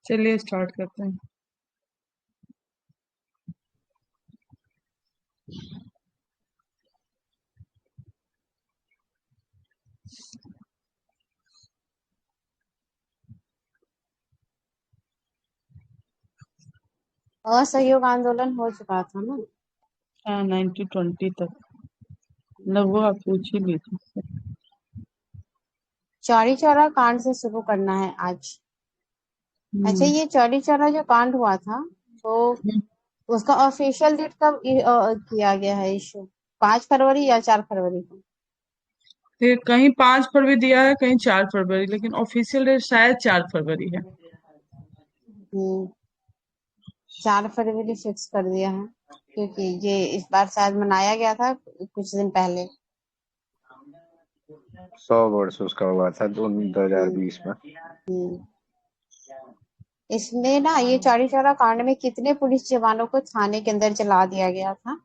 चलिए स्टार्ट करते हैं। असहयोग आंदोलन हो चुका था ना। हाँ 1920 तक लगभग आप पूछ ही लीजिए। चौरी चौरा कांड से शुरू करना है आज। अच्छा, ये चौरी चौरा जो कांड हुआ था तो उसका ऑफिशियल डेट कब किया गया है इशू? 5 फरवरी या 4 फरवरी को? फिर कहीं 5 फरवरी दिया है, कहीं 4 फरवरी, लेकिन ऑफिशियल डेट शायद 4 फरवरी है। 4 फरवरी फिक्स कर दिया है क्योंकि ये इस बार शायद मनाया गया था कुछ दिन पहले। 100 वर्ष उसका हुआ था 2020 में। इसमें ना ये चौरी चौरा कांड में कितने पुलिस जवानों को थाने के अंदर जला दिया गया था?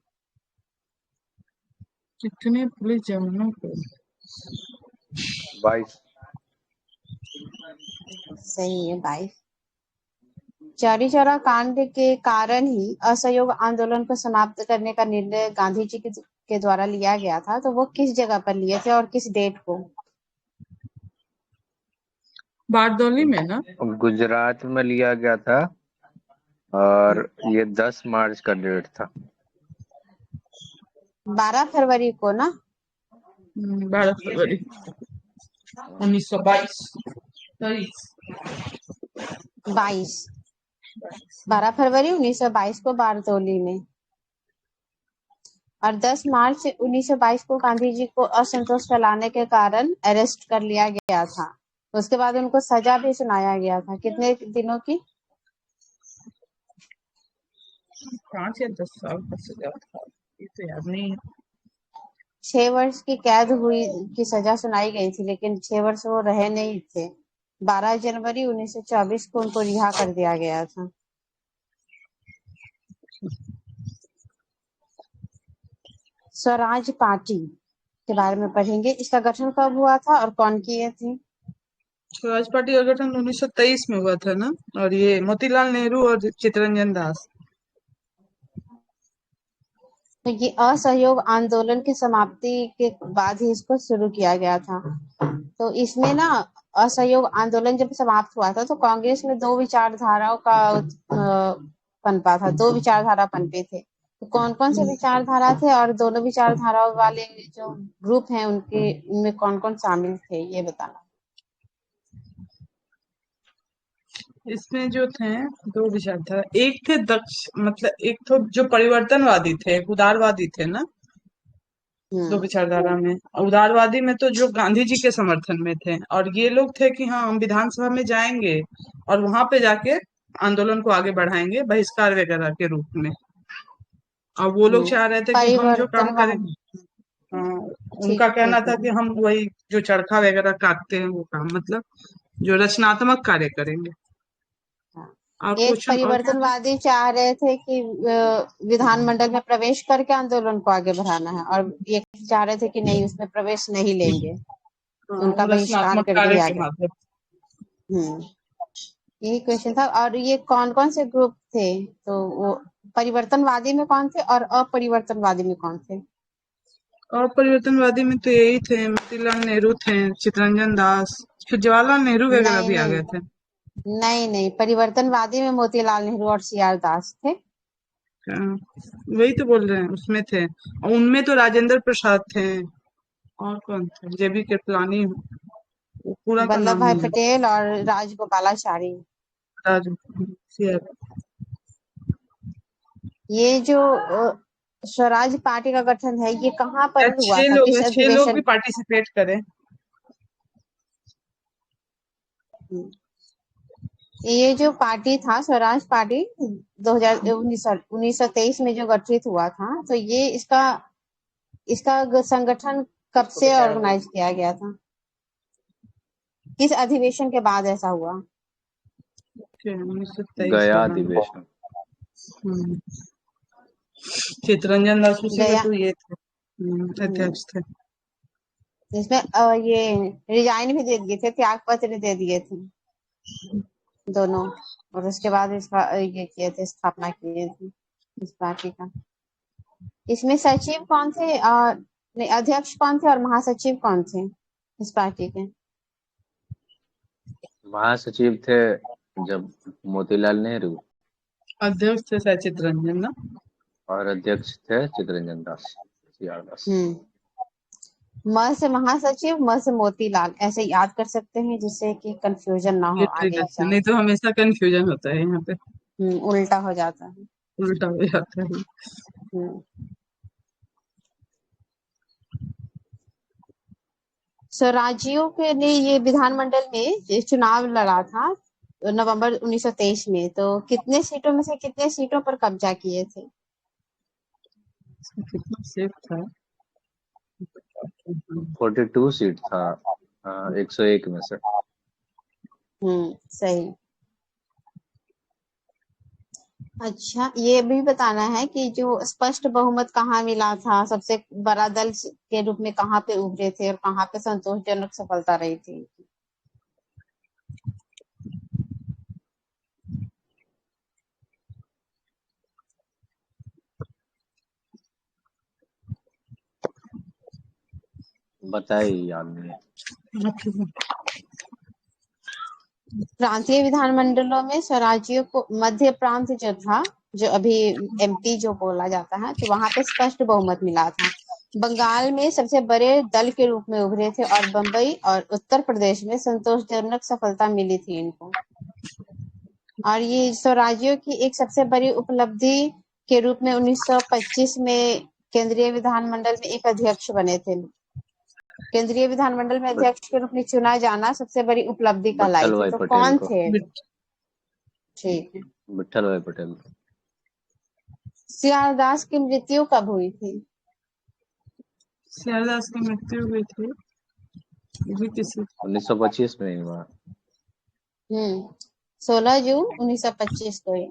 कितने पुलिस जवानों को? 22। सही है, 22। चौरी चौरा कांड के कारण ही असहयोग आंदोलन को समाप्त करने का निर्णय गांधी जी के द्वारा लिया गया था। तो वो किस जगह पर लिए थे और किस डेट को? बारदौली में ना? गुजरात में लिया गया था और ये 10 मार्च का डेट था। 12 फरवरी को ना? 12 फरवरी 1922। 22। 12 फरवरी 1922 को बारदौली में और 10 मार्च 1922 को गांधी जी को असंतोष फैलाने के कारण अरेस्ट कर लिया गया था। उसके बाद उनको सजा भी सुनाया गया था। कितने दिनों की? 5 या 10 साल का सजा था, ये तो याद नहीं है। 6 वर्ष की कैद हुई की सजा सुनाई गई थी, लेकिन 6 वर्ष वो रहे नहीं थे। 12 जनवरी 1924 को उनको रिहा कर दिया गया था। स्वराज पार्टी के बारे में पढ़ेंगे। इसका गठन कब हुआ था और कौन किए थे? स्वराज पार्टी का गठन 1923 में हुआ था ना, और ये मोतीलाल नेहरू और चित्तरंजन दास। तो ये असहयोग आंदोलन की समाप्ति के बाद ही इसको शुरू किया गया था। तो इसमें ना असहयोग आंदोलन जब समाप्त हुआ था तो कांग्रेस में दो विचारधाराओं का पनपा था। दो विचारधारा पनपे थे। तो कौन कौन से विचारधारा थे और दोनों विचारधाराओं वाले जो ग्रुप हैं उनके उनमें कौन कौन शामिल थे, ये बताना। इसमें जो थे दो विचारधारा, एक थे दक्ष, मतलब एक तो जो परिवर्तनवादी थे, एक उदारवादी थे ना। दो विचारधारा में उदारवादी में तो जो गांधी जी के समर्थन में थे, और ये लोग थे कि हाँ हम विधानसभा में जाएंगे और वहां पे जाके आंदोलन को आगे बढ़ाएंगे बहिष्कार वगैरह के रूप में। और वो लोग चाह रहे थे कि हम जो काम परिवर्तनवाद। करेंगे, हाँ, ठीक उनका कहना ठीक था है। कि हम वही जो चरखा वगैरह काटते हैं वो काम, मतलब जो रचनात्मक कार्य करेंगे। हाँ। और एक क्वेश्चन और क्या था? परिवर्तनवादी चाह रहे थे कि विधानमंडल में प्रवेश करके आंदोलन को आगे बढ़ाना है, और एक चाह रहे थे कि नहीं, उसमें प्रवेश नहीं लेंगे, हाँ, उनका बहिष्कार रचनात्मक कर कार्य दिया के गया। माध्यम। हम्म यही क्वेश्चन था। और ये कौन कौन से ग्रुप थे? तो वो परिवर्तनवादी में कौन थे और अपरिवर्तनवादी में कौन थे? और परिवर्तनवादी में तो यही थे, मोतीलाल नेहरू थे, चित्तरंजन दास, फिर जवाहरलाल नेहरू वगैरह नहीं भी आ नहीं गए थे। नहीं नहीं, परिवर्तनवादी में मोतीलाल नेहरू और सी आर दास थे। हाँ, वही तो बोल रहे हैं, उसमें थे। और उनमें तो राजेंद्र प्रसाद थे। और कौन थे? जेबी कृपलानी, वो पूरा का वल्लभ नाम भाई नहीं है। पटेल और राजगोपालाचारी। राज सिया- ये जो स्वराज पार्टी का गठन है, ये कहाँ पर हुआ छह था, लोग किस हैं, 6 लोग भी अधिवेशन? पार्टिसिपेट करें। ये जो पार्टी था स्वराज पार्टी 1923 में जो गठित हुआ था, तो ये इसका इसका संगठन कब से ऑर्गेनाइज किया गया था? किस अधिवेशन के बाद ऐसा हुआ? 1923 गया का नाम। अधिवेशन। चित्तरंजन दास उसी में गया। तो ये थे, अध्यक्ष थे। जिसमें ये रिजाइन भी दे दिए थे, त्याग पत्र दे दिए थे दोनों। और उसके बाद इसका ये किए थे, स्थापना किए थे इस पार्टी का। इसमें सचिव कौन थे और नहीं, अध्यक्ष कौन थे और महासचिव कौन थे इस पार्टी के? महासचिव थे जब मोतीलाल नेहरू, अध्यक्ष थे शायद चित्तरंजन ना। और अध्यक्ष थे चित्तरंजन दास, CR दास। म से महासचिव, म से मोतीलाल, ऐसे याद कर सकते हैं जिससे कि कंफ्यूजन ना हो ये आगे ट्रिक अच्छा, एग्जाम। नहीं तो हमेशा कंफ्यूजन होता है यहाँ पे, उल्टा हो जाता है। उल्टा हो जाता है। हम्म। स्वराज्यों के लिए ये विधानमंडल में ये चुनाव लड़ा था नवंबर 1923 में, तो कितने सीटों में से कितने सीटों पर कब्जा किए थे? इसमें कितना सेफ था? 42 सीट था 101 में से। सही। अच्छा, ये भी बताना है कि जो स्पष्ट बहुमत कहाँ मिला था, सबसे बड़ा दल के रूप में कहाँ पे उभरे थे और कहाँ पे संतोषजनक सफलता रही थी? बताइए, याद नहीं है। प्रांतीय विधानमंडलों में स्वराज्यों को मध्य प्रांत जो था, जो अभी MP जो बोला जाता है, तो वहां पे स्पष्ट बहुमत मिला था। बंगाल में सबसे बड़े दल के रूप में उभरे थे और बंबई और उत्तर प्रदेश में संतोषजनक सफलता मिली थी इनको। और ये स्वराज्यों की एक सबसे बड़ी उपलब्धि के रूप में 1925 में केंद्रीय विधानमंडल में एक अध्यक्ष बने थे। केंद्रीय विधानमंडल में अध्यक्ष के रूप में चुना जाना सबसे बड़ी उपलब्धि कहलाई विट्ठल थी। भाई तो पटेल कौन को। थे? ठीक है। विट्ठल भाई पटेल। सियालदास की मृत्यु कब हुई थी? सियालदास की मृत्यु हुई थी, ये भी किसी 1925 में ही हुआ। 16 जून 1925 को ही।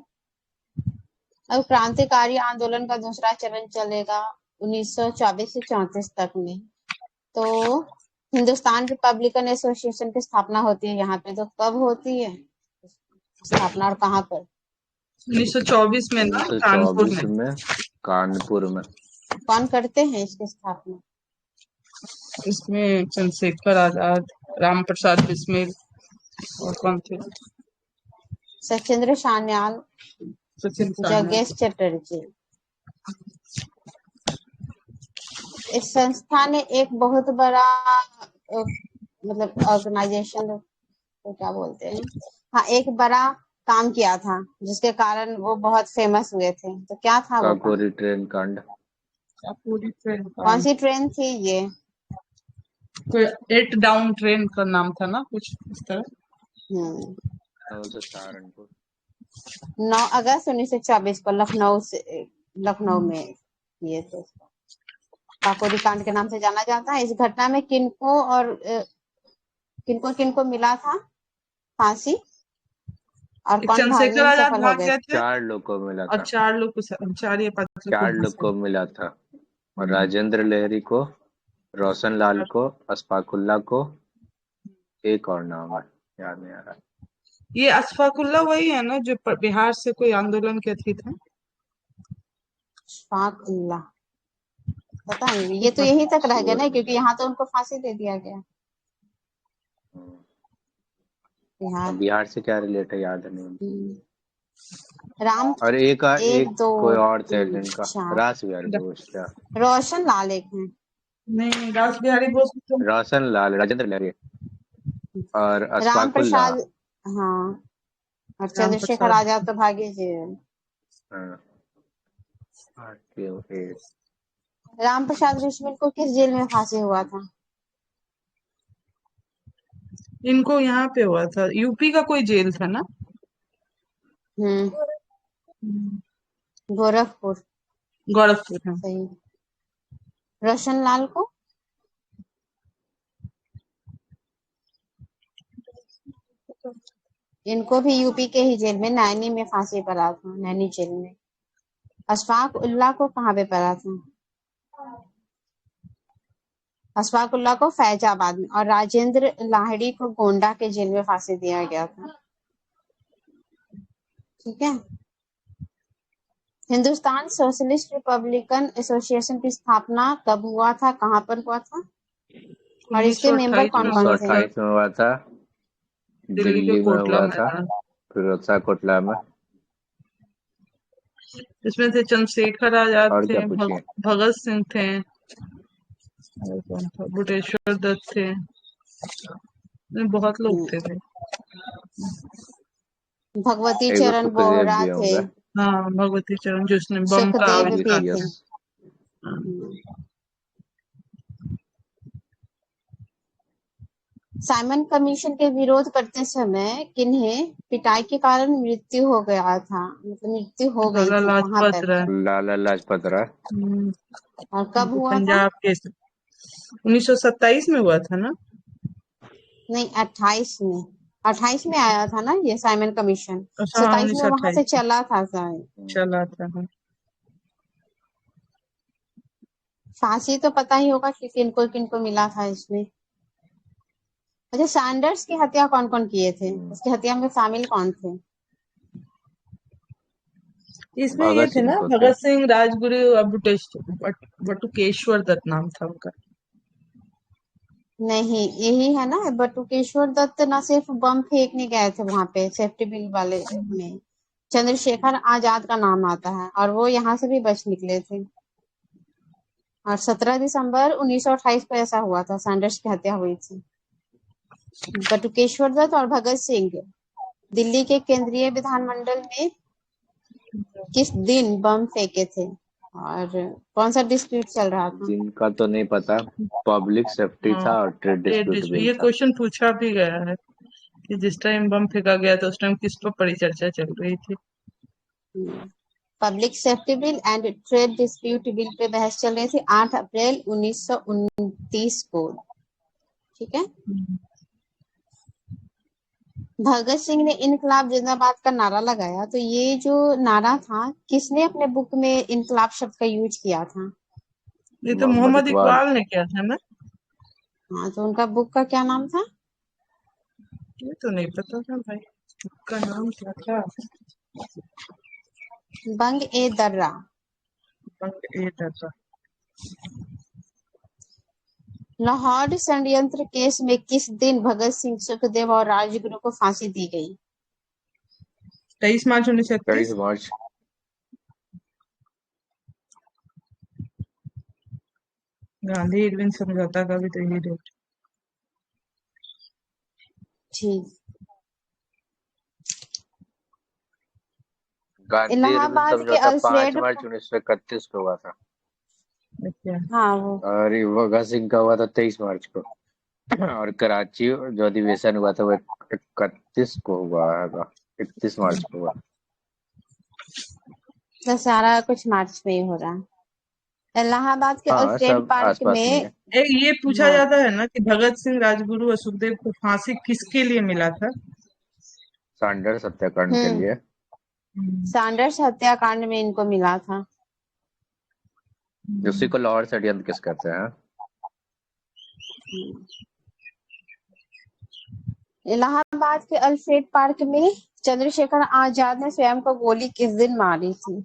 अब क्रांतिकारी आंदोलन का दूसरा चरण चलेगा 1924 से 34 तक में। तो हिंदुस्तान रिपब्लिकन एसोसिएशन की स्थापना होती है यहाँ पे, तो कब होती है स्थापना और कहाँ पर? 1924 में ना, कानपुर 1924 में। में कानपुर में। कौन करते हैं इसकी स्थापना? इसमें चंद्रशेखर आजाद, राम प्रसाद बिस्मिल और कौन थे? सचिंद्र सान्याल, सचिन जगेश सान्याल। चटर्जी। इस संस्था ने एक बहुत बड़ा मतलब ऑर्गेनाइजेशन तो क्या बोलते हैं, हाँ, एक बड़ा काम किया था जिसके कारण वो बहुत फेमस हुए थे। तो क्या था वो काम? काकोरी ट्रेन कांड। पूरी ट्रेन कौन सी ट्रेन थी ये? कोई 8 डाउन ट्रेन का नाम था ना, कुछ इस तरह। लखनऊ से सहारनपुर। 9 अगस्त 1924 को लखनऊ में किए थे। काकोरी कांड के नाम से जाना जाता है। इस घटना में किनको किनको मिला था फांसी और कौन भागने चंद्रशेखर में आजाद सफल हो भाग गए? गए थे 4 लोग को मिला और था। 4 लोग को, 4 या 5 लोग 4 को लोग को मिला था, और राजेंद्र लहरी को, रोशन लाल को, अशफाकुल्ला को, एक और नाम है याद नहीं आ रहा। ये अशफाकुल्ला वही है ना जो बिहार से कोई आंदोलन के थी था? अशफाकुल्ला पता नहीं, ये तो यही तक रह गया ना, क्योंकि यहाँ तो उनको फांसी दे दिया गया। बिहार से क्या रिलेट है याद नहीं। राम और एक दो कोई और थे तीन जिनका चार। रास बिहारी बोस क्या। रोशन लाल एक है। नहीं, रास बिहारी बोस तो रोशन लाल, राजेंद्र लहरी और राम अशफाकुल्ला। प्रसाद, हाँ, और राम चंद्रशेखर प्रसाद। आजाद तो भागे जेल। हाँ, ओके। राम प्रसाद बिस्मिल को किस जेल में फांसी हुआ था? इनको यहाँ पे हुआ था, यूपी का कोई जेल था ना। गोरखपुर। गोरखपुर है। सही। रोशन लाल को इनको भी यूपी के ही जेल में, नैनी में फांसी पड़ा था, नैनी जेल में। अशफाक उल्लाह को कहाँ पे पड़ा था? अशफाक उल्लाह को फैजाबाद में, और राजेंद्र लाहिड़ी को गोंडा के जेल में फांसी दिया गया था। ठीक है। हिंदुस्तान सोशलिस्ट रिपब्लिकन एसोसिएशन की स्थापना कब हुआ था, कहाँ पर हुआ था, और इसके मेंबर 1928 कौन में कौन हुआ थे? था 1928 में हुआ था, दिल्ली के दिल्ली में कोटला हुआ था, मैदान। फिरोजशाह कोटला में। इसमें थे चंद्रशेखर आजाद और थे, क्या पूछिए? भगत सिंह थे, और कौन था, बुटेश्वर दत्त थे, बहुत लोग थे भाई। भगवती एक वो चरण सुखदेव बोहरा भी थे, होंगे। हाँ भगवती चरण जिसने बम का सुखदेव वो यस भी था। थे। यस। हाँ। साइमन कमीशन के विरोध करते समय किन्हें पिटाई के कारण मृत्यु हो गया था, मतलब मृत्यु हो गई लाला थी, कहाँ लाजपत पर राय। लाला लाजपत राय। और कब उनको हुआ था? पंजाब के 1927 में हुआ था ना। नहीं, 28 में। 28 में आया था ना ये साइमन कमीशन, अच्छा हाँ 27 में वहां से 1928 में चला था शायद। चला था। हाँ फांसी तो पता ही होगा कि किनको किनको मिला था इसमें। अच्छा, सैंडर्स की हत्या कौन कौन किए थे, उसकी हत्या में शामिल कौन थे? इसमें ये भगत थे सिंह ना, तो थे। भगत सिंह, राजगुरु और बटुकेश्वर दत्त नाम था उनका। नहीं, यही है ना, बटुकेश्वर दत्त न सिर्फ बम फेंकने गए थे वहां पे सेफ्टी बिल वाले में, चंद्रशेखर आजाद का नाम आता है और वो यहाँ से भी बच निकले थे। और 17 दिसंबर 1928 को ऐसा हुआ था, सैंडर्स की हत्या हुई थी। बटुकेश्वर दत्त और भगत सिंह दिल्ली के केंद्रीय विधानमंडल में किस दिन बम फेंके थे, और कौन सा डिस्प्यूट चल रहा था? जिनका तो नहीं पता। पब्लिक सेफ्टी हाँ था और ट्रेड डिस्प्यूट बिल ये था। क्वेश्चन पूछा भी गया है कि जिस टाइम बम फेंका गया था उस टाइम किस पर परिचर्चा चल रही थी। Public safety bill and trade dispute bill pay बहस चल रही थी 8 अप्रैल 1929 को। ठीक है। भगत सिंह ने इनकलाब जिंदाबाद का नारा लगाया, तो ये जो नारा था किसने अपने बुक में इनकलाब शब्द का यूज किया था? ये तो मोहम्मद मोहम्मद इकबाल। इकबाल ने किया था ना। हाँ, तो उनका बुक का क्या नाम था? ये तो नहीं पता था भाई, उसका नाम क्या था। बंग ए दर्रा। ये था। लाहौर षड्यंत्र केस में किस दिन भगत सिंह, सुखदेव और राजगुरु को फांसी दी गई? 23 मार्च 23 1936। मार्च। गांधी इरविन समझौता का भी तो यही डेट। ठीक। गांधी इरविन इलाहाबाद के समझौता 5 अल्फ्रेड, मार्च 1931 को हुआ था। अच्छा हाँ वो, और ये भगत सिंह का हुआ था 23 मार्च को। और कराची जो अधिवेशन हुआ था वो 31 को हुआ है। 31 मार्च को हुआ। तो सारा कुछ मार्च में ही हो रहा है। इलाहाबाद के हाँ, अल्फ्रेड सब पार्क आसपास में ही में, है। एक ये पूछा हाँ, जाता है ना कि भगत सिंह, राजगुरु और सुखदेव को फांसी किसके लिए मिला था। सैंडर्स हत्याकांड के लिए। सैंडर्स हत्याकांड में इनको मिला था। उसी को लाहौर षड्यंत्र केस कहते हैं। इलाहाबाद के अल्फ्रेड पार्क में चंद्रशेखर आजाद ने स्वयं को गोली किस दिन मारी थी?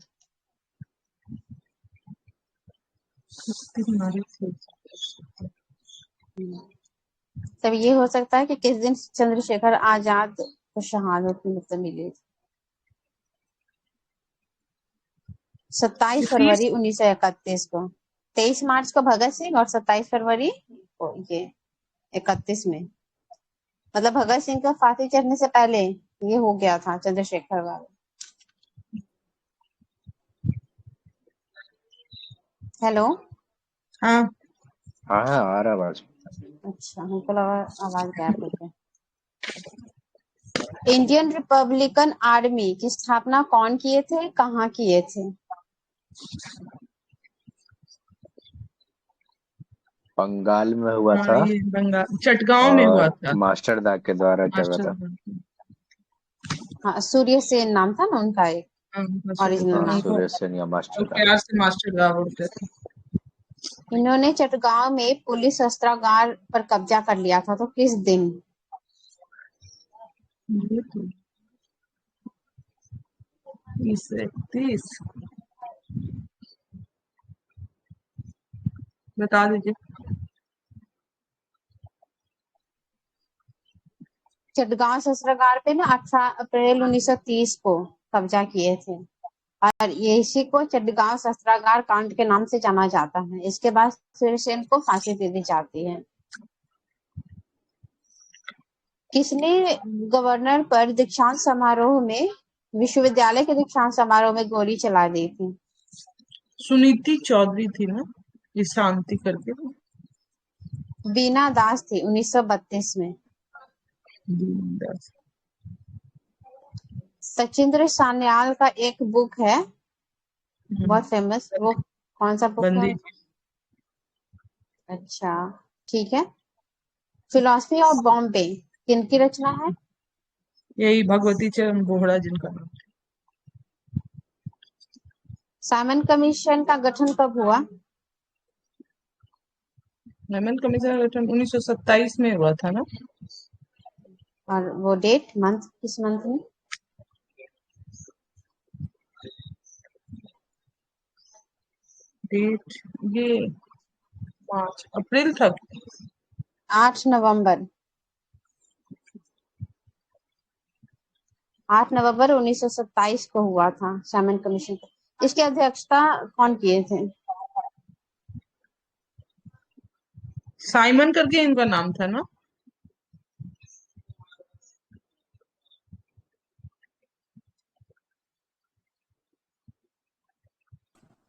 तब ये हो सकता है कि किस दिन चंद्रशेखर आजाद को शहादत मतलब मिली थी। 27 30। फरवरी 1931 को। 23 मार्च को भगत सिंह और 27 फरवरी को ये 31 में, मतलब भगत सिंह का फांसी चढ़ने से पहले ये हो गया था चंद्रशेखर वाला। हेलो। हाँ हाँ हाँ, आ रहा आवाज। अच्छा, हमको लगा आवाज गायब हो गया। इंडियन रिपब्लिकन आर्मी की स्थापना कौन किए थे, कहाँ किए थे? बंगाल में हुआ हाँ था ये बंगाल चटगांव में हुआ और था। मास्टर दा के द्वारा चला मास्टर था। हाँ, सूर्य सेन नाम था ना उनका एक हाँ ओरिजिनल हाँ, नाम। उनको सूर्य सेन या मास्टर दा। प्यार से मास्टर दा बोलते थे। इन्होंने चटगांव में पुलिस शस्त्रागार पर कब्जा कर लिया था, तो किस दिन? ये तो 31 बता दीजिए। चटगांव शस्त्रागार पे ना 18 अप्रैल 1930 को कब्जा किए थे और ये इसी को चटगांव शस्त्रागार कांड के नाम से जाना जाता है। इसके बाद सिरसेन को फांसी दे दी जाती है। किसने गवर्नर पर दीक्षांत समारोह में विश्वविद्यालय के दीक्षांत समारोह में गोली चला दी थी? सुनीति चौधरी थी ना, ये शांति करके। बीना दास थी 1932 में। दीनदास। सचिंद्र सान्याल का एक बुक है बहुत फेमस, वो कौन सा बुक है? बंदी। अच्छा ठीक है। फिलॉसफी ऑफ बॉम्बे किनकी रचना है? यही भगवती चरण बोहरा जिनका नाम। साइमन कमीशन का गठन कब हुआ? साइमन कमीशन का गठन 1927 में हुआ था ना। और वो डेट मंथ किस मंथ में? डेट ये मार्च अप्रैल तक। 8 नवंबर 1927 को हुआ था साइमन कमीशन। इसकी अध्यक्षता कौन किए थे? साइमन करके इनका नाम था ना।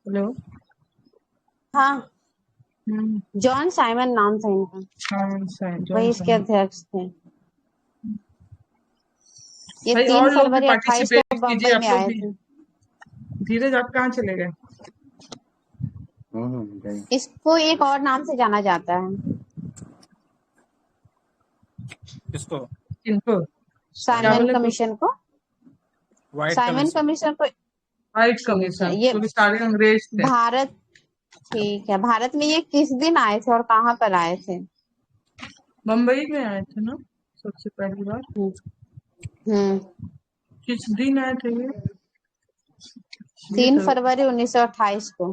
हेलो। हाँ हम्म। जॉन साइमन नाम था इनका, हाँ, वही इसके अध्यक्ष थे। ये भाई 3 और लोग भी फरवरी 28 को पार्टिसिपेट कीजिए, बम्बई आप में लोग आए भी। थे। धीरज आप कहाँ चले गए? इसको एक और नाम से जाना जाता है। किसको? इनको साइमन बोले? कमीशन को। White Simon commission. कमीशन को व्हाइट ठीक है। कमीशन, ये क्योंकि सारे अंग्रेज थे। भारत ठीक है, भारत में ये किस दिन आए थे और कहाँ पर आए थे? बम्बई में आए थे ना सबसे पहली बार। हम्म किस दिन आए थे ये? 3 फरवरी 1928 को।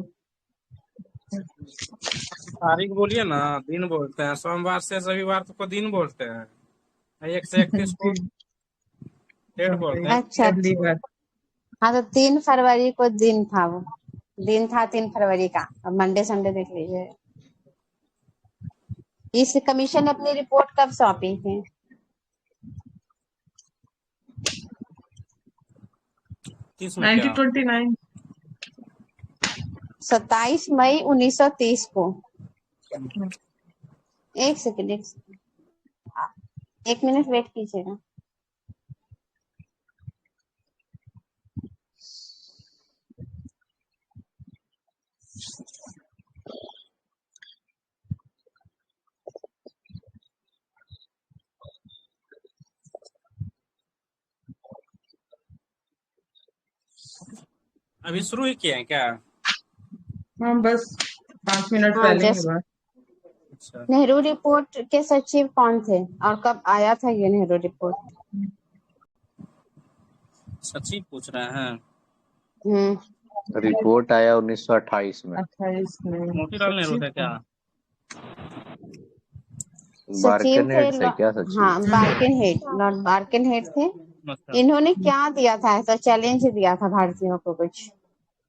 तारीख बोलिए ना। दिन बोलते हैं, सोमवार से रविवार तक को दिन बोलते हैं, 1 से 31 को डेट बोलते हैं। अच्छा पहली बार। हाँ तो 3 फरवरी को दिन था, वो दिन था 3 फरवरी का। अब मंडे संडे देख लीजिए। इस कमीशन ने अपनी रिपोर्ट कब सौंपी थी? किस में क्या? 1929। 27 मई 1930 को। एक सेकंड 1 मिनट वेट कीजिएगा। अभी शुरू ही किए हैं क्या? हाँ बस 5 मिनट हाँ पहले ही जस्ट। हुआ। अच्छा, नेहरू रिपोर्ट के सचिव कौन थे और कब आया था ये नेहरू रिपोर्ट? सचिव पूछ रहे हैं। रिपोर्ट आया 1928 में। 28 में। मोतीलाल नेहरू थे क्या? सचिव थे बार्कनहेड थे क्या सचिव? हाँ बार्कनहेड, लॉर्ड बार्कनहेड थे। अच्छा, इन्होंने क्या दिया था, ऐसा चैलेंज दिया था भारतीयों को कुछ?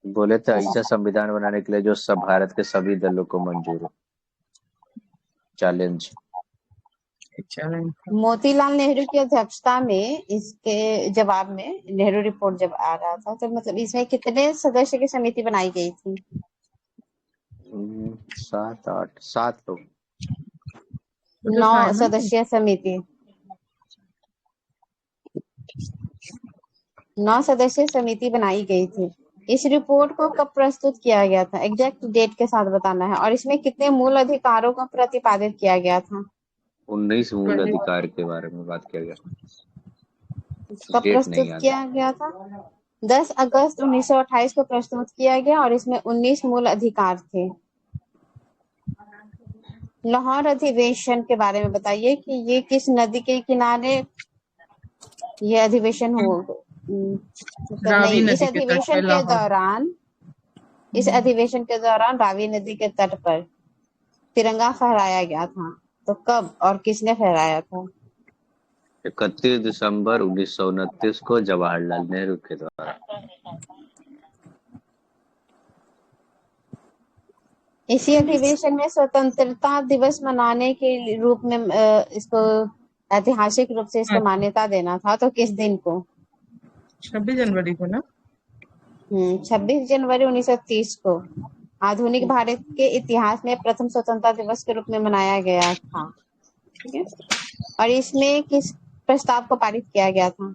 बोले थे ऐसा संविधान बनाने के लिए जो सब भारत के सभी दलों को मंजूर हो। चैलेंज। मोतीलाल नेहरू की अध्यक्षता में इसके जवाब में नेहरू रिपोर्ट जब आ रहा था तो मतलब इसमें कितने सदस्य की समिति बनाई गई थी? 7 लोग। 9 सदस्यीय समिति। 9 सदस्यीय समिति बनाई गई थी। इस रिपोर्ट को कब प्रस्तुत किया गया था? एग्जैक्ट डेट के साथ बताना है। और इसमें कितने मूल अधिकारों को प्रतिपादित किया गया था? 19 मूल अधिकार के बारे में बात किया गया। कब प्रस्तुत किया गया था? 10 अगस्त 1928 को प्रस्तुत किया गया और इसमें 19 मूल अधिकार थे। लाहौर अधिवेशन के बारे में बताइए कि ये किस नदी के किनारे ये अधिवेशन मतलब रावी नहीं, नदी के तट पे लाहौर। इस अधिवेशन के दौरान रावी नदी के तट पर तिरंगा फहराया गया था। तो कब और किसने फहराया था? 31 दिसंबर 1929 को जवाहरलाल नेहरू के द्वारा। इसी अधिवेशन में स्वतंत्रता दिवस मनाने के रूप में इसको ऐतिहासिक रूप से इसको मान्यता देना था। तो किस दिन को? 26 जनवरी को ना। 26 जनवरी 1930 को आधुनिक भारत के इतिहास में प्रथम स्वतंत्रता दिवस के रूप में मनाया गया था। ठीक है। और इसमें किस प्रस्ताव को पारित किया गया था?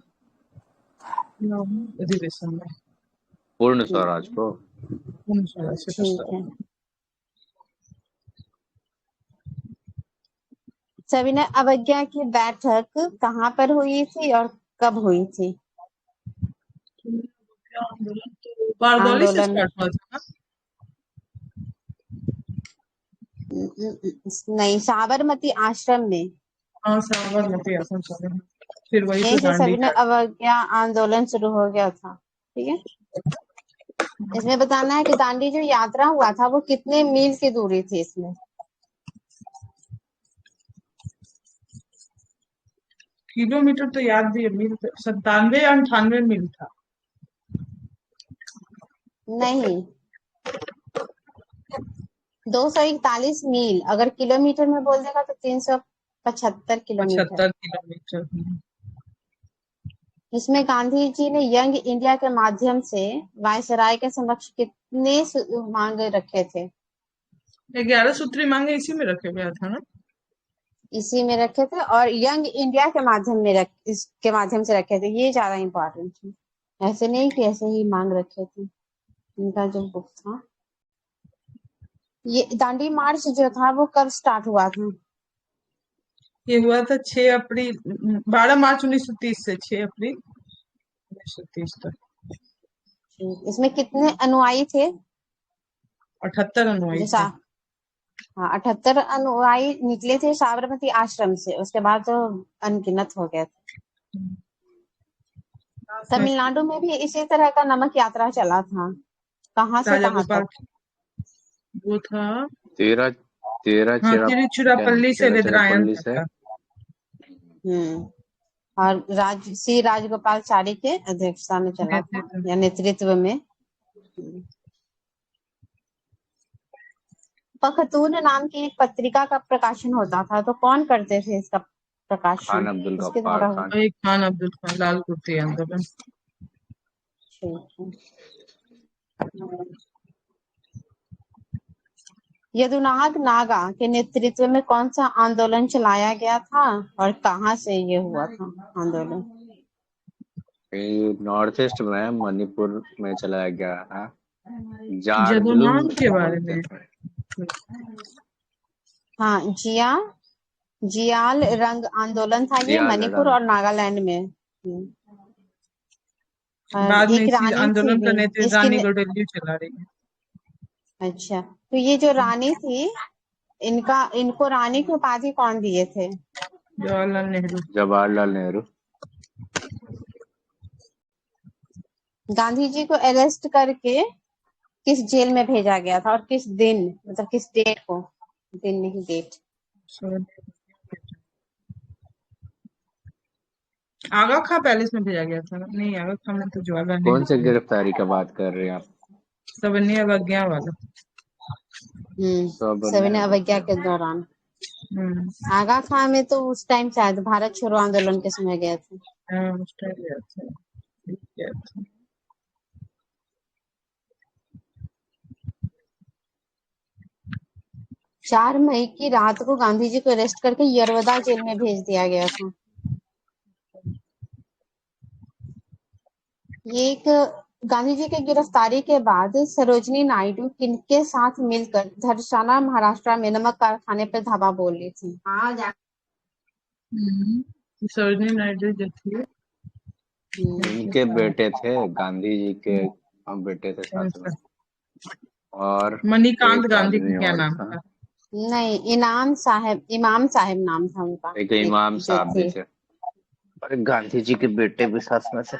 अधिवेशन में पूर्ण स्वराज को। ठीक है। सविनय अवज्ञा की बैठक कहाँ पर हुई थी और कब हुई थी? बारदौली से आंदोलन स्टार्ट हुआ था ना? नहीं, साबरमती आश्रम में। हाँ, साबरमती आश्रम से। फिर वही यहीं तो से दांडी सविनय अवज्ञा आंदोलन शुरू हो गया था। ठीक है। इसमें बताना है कि दांडी जो यात्रा हुआ था वो कितने मील की दूरी थी इसमें? किलोमीटर तो याद भी है, मील 97 या 98 मील था। नहीं, 241 मील। अगर किलोमीटर में बोल देगा तो 375 किलोमीटर। 75 किलोमीटर। इसमें गांधी जी ने यंग इंडिया के माध्यम से वायसराय के समक्ष कितने मांग रखे थे? 11 सूत्री मांगे इसी में रखे गया था ना। इसी में रखे थे और यंग इंडिया के माध्यम में इसके माध्यम से रखे थे। ये ज्यादा इम्पोर्टेंट है, ऐसे नहीं कि ऐसे ही मांग रखे थे। इनका जो बुक था, ये दांडी मार्च जो था वो कब स्टार्ट हुआ था? ये हुआ था 6 अप्रैल 12 मार्च 1930 से 6 अप्रैल 1930 तक। इसमें कितने अनुयायी थे? 78 अनुयायी थे। हाँ, 78 अनुयायी निकले थे साबरमती आश्रम से। उसके बाद तो अनगिनत हो गए थे। तमिलनाडु में भी इसी तरह का नमक यात्रा चला था। कहाँ से राजा कहाँ गोपाल तक? वो था 13 हाँ, तिरुचिरापल्ली से वेदरायण तिरुचिरापल्ली तक से। था। और श्री राजगोपालचारी के अध्यक्षता में चला था या नेतृत्व में। पखतून नाम की एक पत्रिका का प्रकाशन होता था। तो कौन करते थे इसका प्रकाशन? खान अब्दुल इसके गफ्फार द्वारा खान। खान अब्दुल खान, लाल कुर्ती आंदोलन। यदुनाथ नागा के नेतृत्व में कौन सा आंदोलन चलाया गया था और कहाँ से ये हुआ था आंदोलन? नॉर्थ ईस्ट में मणिपुर में चलाया गया है। जदुनाम के बारे में। हाँ, जियाल रंग आंदोलन था ये मणिपुर और नागालैंड में। बाद में एक इसी रानी आंदोलन का थी नेतृत्व रानी गौडल्यू चला रही है। अच्छा, तो ये जो रानी थी इनको रानी की उपाधि कौन दिए थे? जवाहरलाल नेहरू। गांधी जी को अरेस्ट करके किस जेल में भेजा गया था और किस दिन, मतलब किस डेट को? दिन नहीं, डेट। आगा खां पैलेस में भेजा गया था ना? नहीं, आगा खां में तो जवाहरलाल कौन से गिरफ्तारी का बात कर रहे हैं आप? सविनय अवज्ञा वाला। सविनय अवज्ञा के दौरान। आगा खां में तो उस टाइम शायद भारत छोड़ो आंदोलन के समय गए थे। उस टाइम गया था। 4 मई की रात को गांधी जी को अरेस्ट करके यरवदा जेल में भेज दिया गया था। ये एक गांधी जी की गिरफ्तारी के बाद सरोजनी नायडू किनके साथ मिलकर धरसाना महाराष्ट्र में नमक कारखाने पर धावा बोल रही थी? सरोजनी नायडू जो थी इनके बेटे थे, गांधी जी के बेटे थे साथ में। और मणिकांत गांधी का क्या नाम था? नहीं, इमाम साहब नाम था उनका। एक इमाम साहब भी थे और गांधी जी के बेटे भी साथ में थे।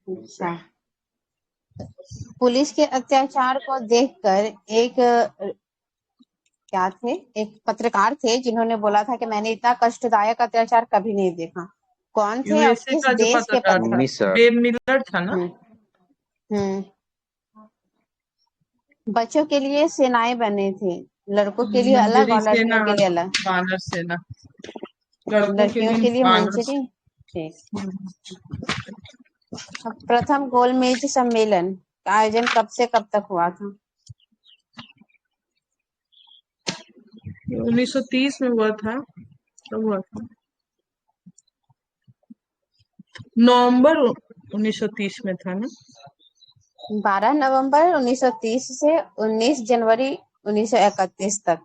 अच्छा, पुलिस के अत्याचार को देखकर एक पत्रकार थे जिन्होंने बोला था कि मैंने इतना कष्टदायक अत्याचार कभी नहीं देखा। कौन थे और यूएसए किस का जो देश के पत्रकार था, मिस बेब मिलर था ना। हम्म बच्चों के लिए सेनाएं बने थे, लड़कों के लिए अलग मंजरी और सेना, लड़कियों के लिए अलग। बानर सेना, लड़कों के लड़कियों लिए के लिए बानर। मंजरी। ठीक। अब प्रथम गोलमेज सम्मेलन का आयोजन कब से कब तक हुआ था? 1930 में हुआ था। कब हुआ था? नवंबर 1930 में था ना। 12 नवंबर 1930 से 19 जनवरी 1931 तक।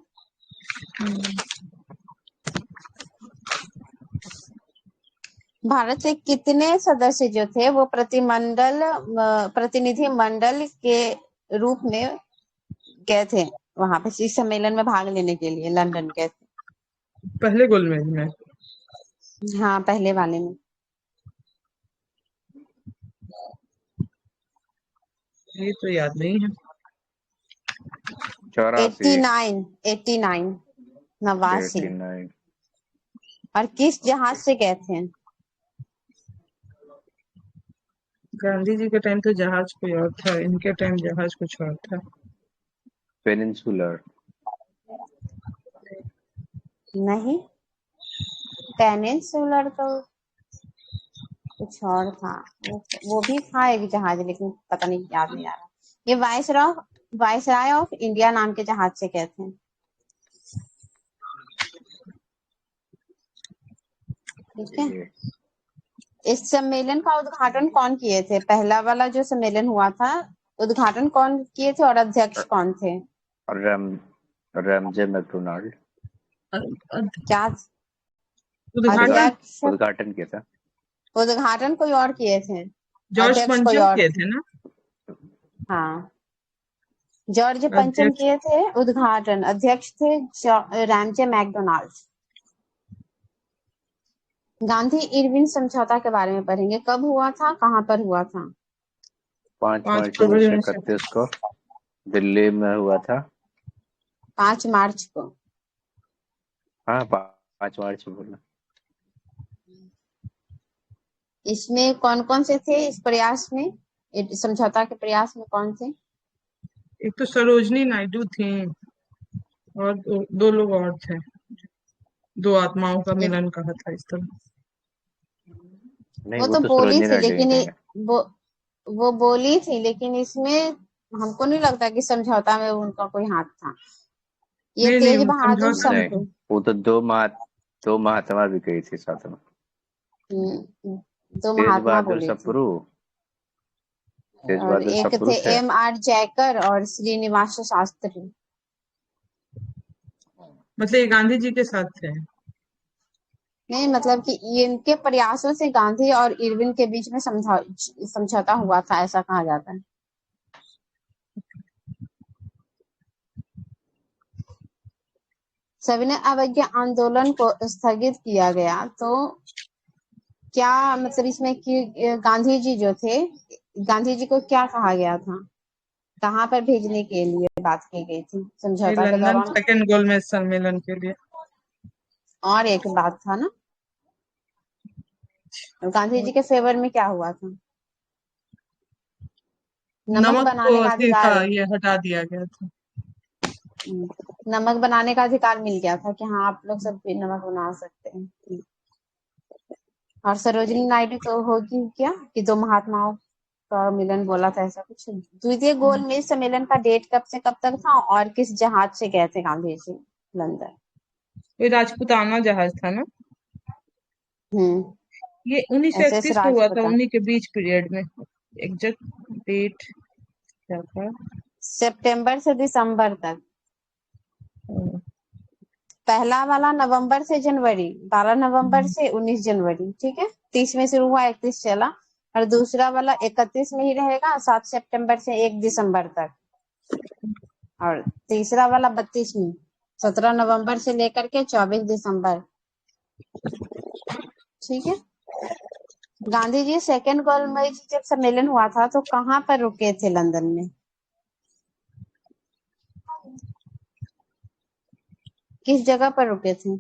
भारत से कितने सदस्य जो थे वो प्रतिनिधि मंडल के रूप में गए थे वहां पे इस सम्मेलन में भाग लेने के लिए, लंदन गए थे? पहले गोलमेज में हाँ, पहले वाले में। ये तो याद नहीं है। 84 89 89। 89 और किस जहाज से गए थे? गांधी जी के टाइम तो जहाज कोई और था, इनके टाइम जहाज कुछ और था। पेनिनसुलर। नहीं, पेनिनसुलर तो कुछ और था। वो भी था एक जहाज, लेकिन पता नहीं, याद नहीं आ रहा। ये वायसराय ऑफ इंडिया नाम के जहाज से गए थे। ठीक है। इस सम्मेलन का उद्घाटन कौन किए थे? पहला वाला जो सम्मेलन हुआ था, उद्घाटन कौन किए थे और अध्यक्ष कौन थे? Ramsay MacDonald. क्या उद्घाटन अध्यक्ष? उद्घाटन किया था। उद्घाटन कोई और किए थे, जॉर्ज अध्यक्ष कोई पंचम और किए थे। थे ना। हाँ, जॉर्ज पंचम अध्यक्ष किए थे उद्घाटन, अध्यक्ष थे रैमजे मैकडोनाल्ड। गांधी इरविन समझौता के बारे में पढ़ेंगे। कब हुआ था, कहाँ पर हुआ था? 5 5 मार्च फरवरी 1931 को दिल्ली में हुआ था। 5 मार्च को। हाँ, 5 मार्च को बोला। इसमें कौन कौन से थे इस प्रयास में, समझौता के प्रयास में कौन थे? एक तो सरोजनी नायडू थी और दो लोग और थे। दो आत्माओं का मिलन कहा था इस तरह। नहीं, वो वो तो तो बोली सरोजनी थी, नायडू ही लेकिन थे। वो बोली थी, लेकिन इसमें हमको नहीं लगता कि समझौता में उनका कोई हाथ था। ये नहीं तेज नहीं, बहादुर समझौता नहीं, समझो। वो तो दो महात्मा भी गई थी साथ में। दो तेज महात्मा बहादुर बोले थे, सप्रू। तेज और बहादुर एक सप्रू थे थे। M.R. जयकर और श्रीनिवास शास्त्री। मतलब ये गांधी जी के साथ थे। नहीं, मतलब कि इनके प्रयासों से गांधी और इरविन के बीच में समझौता हुआ था, ऐसा कहा जाता है। सविनय अवज्ञा आंदोलन को स्थगित किया गया, तो क्या मतलब इसमें कि गांधी जी जो थे, गांधी जी को क्या कहा गया था, कहाँ पर भेजने के लिए बात की गई थी ये समझौता के लंदन दौरान? सेकेंड गोलमेज सम्मेलन के लिए। और एक बात था ना, गांधी जी के फेवर में क्या हुआ था? नमक नमक को बनाने का अथी था, अधिकार। ये हटा दिया गया था। नमक बनाने का अधिकार मिल गया था कि हाँ, आप लोग सब भी नमक बना सकते हैं। और सरोजिनी नायडू तो होगी क्या कि दो महात्माओं का मिलन बोला था, ऐसा कुछ? द्वितीय गोलमेज सम्मेलन का डेट कब से कब तक था और किस जहाज से गए थे गांधी जी लंदन? ये राजपूताना जहाज था ना। ये SS 1931 में हुआ था, राजपुता। उन्हीं के बीच पीरियड में। एग्जैक्ट डेट क्या था? सितंबर से दिसंबर तक। हम्म, पहला वाला नवंबर से जनवरी, 12 नवंबर से 19 जनवरी, ठीक है। 30 में शुरू हुआ, 31 चला। और दूसरा वाला 31 में ही रहेगा, 7 सितंबर से 1 दिसंबर तक। और तीसरा वाला 32 में, 17 नवंबर से लेकर के 24 दिसंबर, ठीक है। गांधी जी सेकेंड गोलमेज जब सम्मेलन हुआ था तो कहाँ पर रुके थे लंदन में? किस जगह पर रुके थे?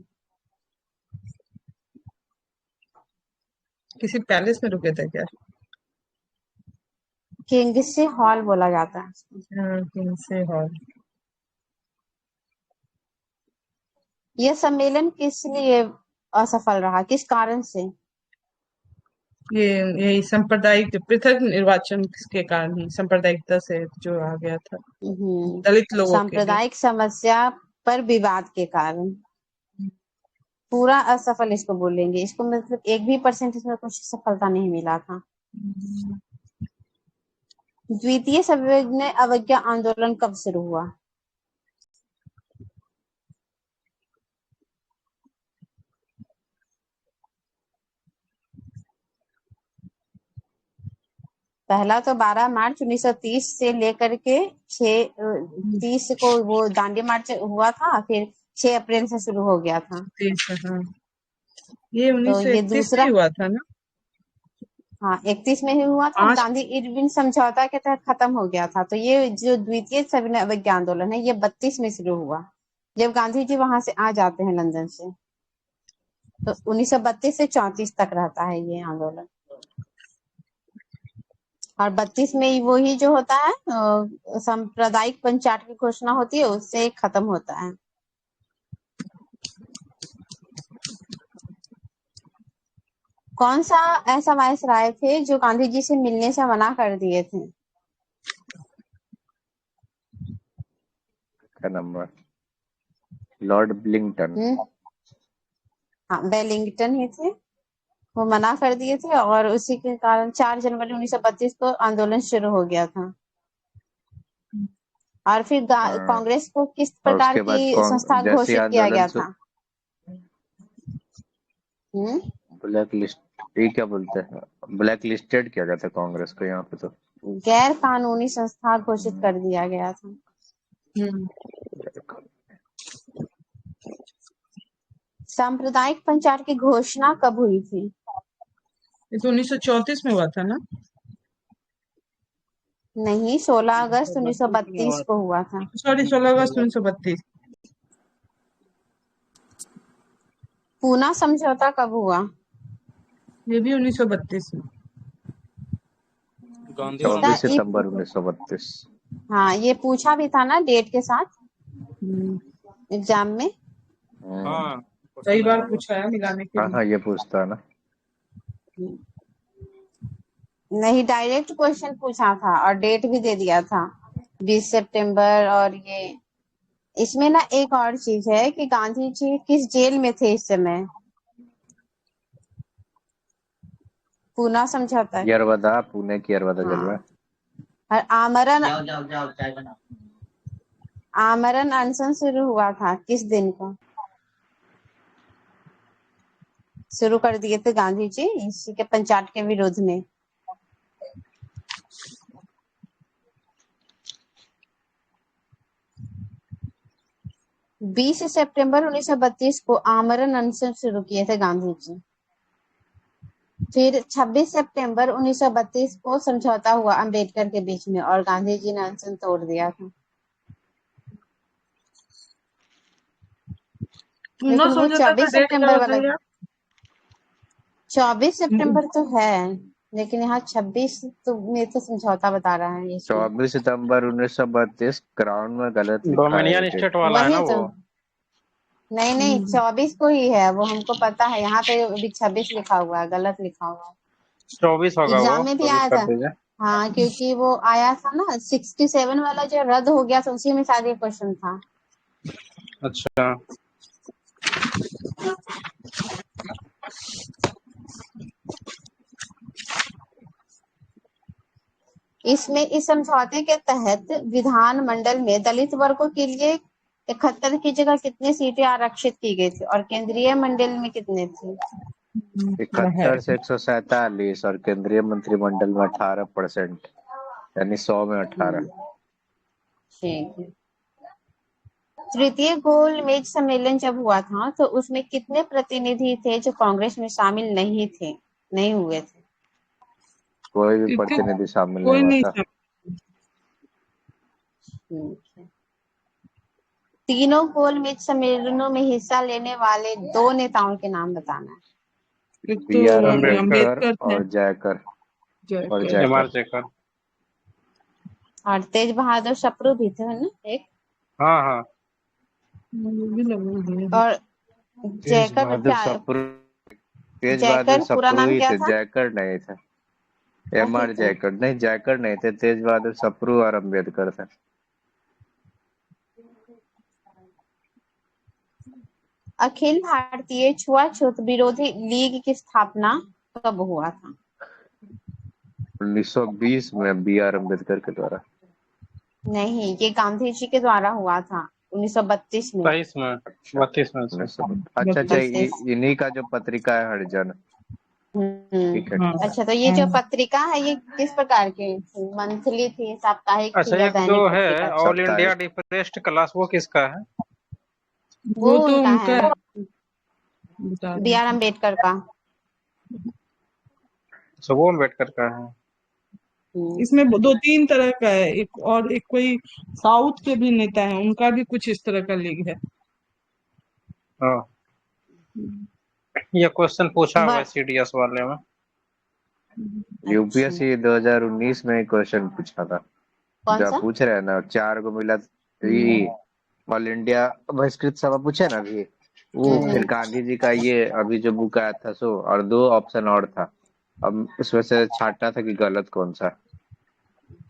किसी पैलेस में रुके थे क्या? किंग्सले हॉल बोला जाता है उसको। Kingsley hall. यह सम्मेलन किस लिए असफल रहा, किस कारण से? ये यही सांप्रदायिक पृथक निर्वाचन के कारण ही, सांप्रदायिकता से जो आ गया था दलित लोगों के लिए। सांप्रदायिक समस्या पर विवाद के कारण पूरा असफल इसको बोलेंगे। इसको मतलब 1% इसमें कुछ सफलता नहीं मिला था। द्वितीय सविनय अवज्ञा आंदोलन कब शुरू हुआ? पहला तो 12 मार्च 1930 से लेकर के 6 को वो दांडी मार्च हुआ था, फिर 6 अप्रैल से शुरू हो गया था। हाँ, ये तो 1931 में दूसरा हुआ था ना? हाँ 31 में ही हुआ था। गांधी इरविन समझौता के तहत खत्म हो गया था। तो ये जो द्वितीय सविनय अवज्ञा आंदोलन है ये 32 में शुरू हुआ, जब गांधी जी वहां से आ जाते हैं लंदन से। तो 1932 से 34 तक रहता है ये आंदोलन। और 32 में वो ही जो होता है सांप्रदायिक पंचायत की घोषणा होती है, उससे खत्म होता है। कौन सा ऐसा वायसराय थे जो गांधी जी से मिलने से मना कर दिए थे? क्या नंबर? लॉर्ड ब्लिंगटन। हाँ वेलिंगटन ही थे, वो मना कर दिए थे और उसी के कारण 4 जनवरी 1932 को आंदोलन शुरू हो गया था। और फिर कांग्रेस को किस और प्रकार उसके बाद की संस्था जैसे घोषित किया गया आंदोलन था? ब्लैक लिस्ट, ये क्या बोलते हैं, ब्लैक लिस्टेड किया गया था कांग्रेस को यहाँ पे। तो गैर कानूनी संस्था घोषित कर दिया गया था। सांप्रदायिक पंचायत की घोषणा कब हुई थी? ये तो 1934 में हुआ था ना? नहीं, 16 अगस्त 1932 को हुआ था। सॉरी, 16 अगस्त 1932। पूना समझौता कब हुआ? ये भी 1932 में। 24 सितंबर 1932। हाँ ये पूछा भी था ना डेट के साथ एग्जाम में। हाँ कई बार पूछा है मिलाने के लिए। हाँ ये पूछता है ना। नहीं, डायरेक्ट क्वेश्चन पूछा था और डेट भी दे दिया था 20 सितंबर। और ये इसमें ना एक और चीज है कि गांधी जी किस जेल में थे इस समय? पूना समझौता है। यरवदा, पुणे की यरवदा जेल में। और आमरण अनशन शुरू हुआ था किस दिन को? शुरू कर दिए थे गांधी जी इसी के पंचायत के विरोध में। बीस सितंबर 1932 को आमरण अनशन शुरू किए थे गांधी जी। फिर 26 सितंबर 1932 को समझौता हुआ अंबेडकर के बीच में और गांधी जी ने अनशन तोड़ दिया था। लेकिन वो 24 सितंबर वाला 24 सितंबर तो है, लेकिन यहाँ 26 तो में तो समझौता बता रहा है। 24 सितंबर 1932 क्राउन में गलत लिखा डोमिनियन स्टेट वाला है ना वो। नहीं 24 को ही है वो, हमको पता है। यहाँ पे अभी 26 लिखा हुआ है, गलत लिखा हुआ है। 24 होगा वो। एग्जाम में भी आया था। हाँ क्योंकि वो आया था ना 67 वाला जो रद्द हो गया था, उसी में शायद ये क्वेश्चन था। अच्छा। इसमें इस समझौते के तहत विधानमंडल में दलित वर्गों के लिए 71 की जगह कितनी सीटें आरक्षित की गई थी और केंद्रीय मंडल में कितने थे? 71 से 147 और केंद्रीय मंत्रिमंडल में 18%, यानी 100 में 18। ठीक है। तृतीय गोलमेज सम्मेलन जब हुआ था तो उसमें कितने प्रतिनिधि थे जो कांग्रेस में शामिल नहीं हुए थे? कोई भी क्योंकि प्रतिनिधि शामिल नहीं कोई हुआ नहीं था। ठीक है। तीनों गोलमेज सम्मेलनों में हिस्सा लेने वाले 2 नेताओं के नाम बताना है। एक तो बी आर अम्बेडकर अम्बेडकर थे, और जयकर और जयकर, एम आर जयकर। जयकर। और तेज बहादुर सप्रू भी थे ना एक। हाँ हाँ, वो भी लगे हैं। और तेज जयकर बहादुर क्या, सप्रू, तेज बहादुर जयकर पूरा सप्रू नाम ही क्या थे, था? जयकर नहीं थे। एम वही आर तो। जयकर नहीं, जयकर नहीं थे, तेज बहादुर सप्रू और अम्बेडकर थे। अखिल भारतीय छुआछूत विरोधी लीग की स्थापना कब हुआ था? 1920 में बी आर अम्बेडकर के द्वारा। नहीं, ये गांधी जी के द्वारा हुआ था 1932 में। 23 में, 32 में से। अच्छा अच्छा, 32। इन्हीं का जो पत्रिका है हरिजन। ठीक है हाँ, ठीक है। अच्छा, तो ये जो पत्रिका है ये किस प्रकार की थी? मंथली थी, साप्ताहिक अच्छा, थी या एक जो दैनिक है पत्रिका थी? ऑल इंडिया साप्ताहिक। डिप्रेस्ड क्लास, वो किसका है? वो वो तो उनका उनका है, बता बी रहे आर थे। अम्बेडकर का। अच्छा, वो अम्बेडकर का है। इसमें दो तीन तरह का है, एक और एक कोई साउथ के भी नेता है, उनका भी कुछ इस तरह का लीग है। हाँ, ये क्वेश्चन पूछा हुआ है वर सीडीएस वाले में। अच्छा, यूपीएससी 2019 में क्वेश्चन पूछा था, कौन जो आप सा? पूछ रहे हैं ना, 4 को मिला। ये ऑल इंडिया बहिष्कृत सभा पूछे ना अभी, वो फिर गांधी जी का ये अभी जो बुक आया था सो, और 2 ऑप्शन और था। अब इसमें से छांटना था कि गलत कौन सा।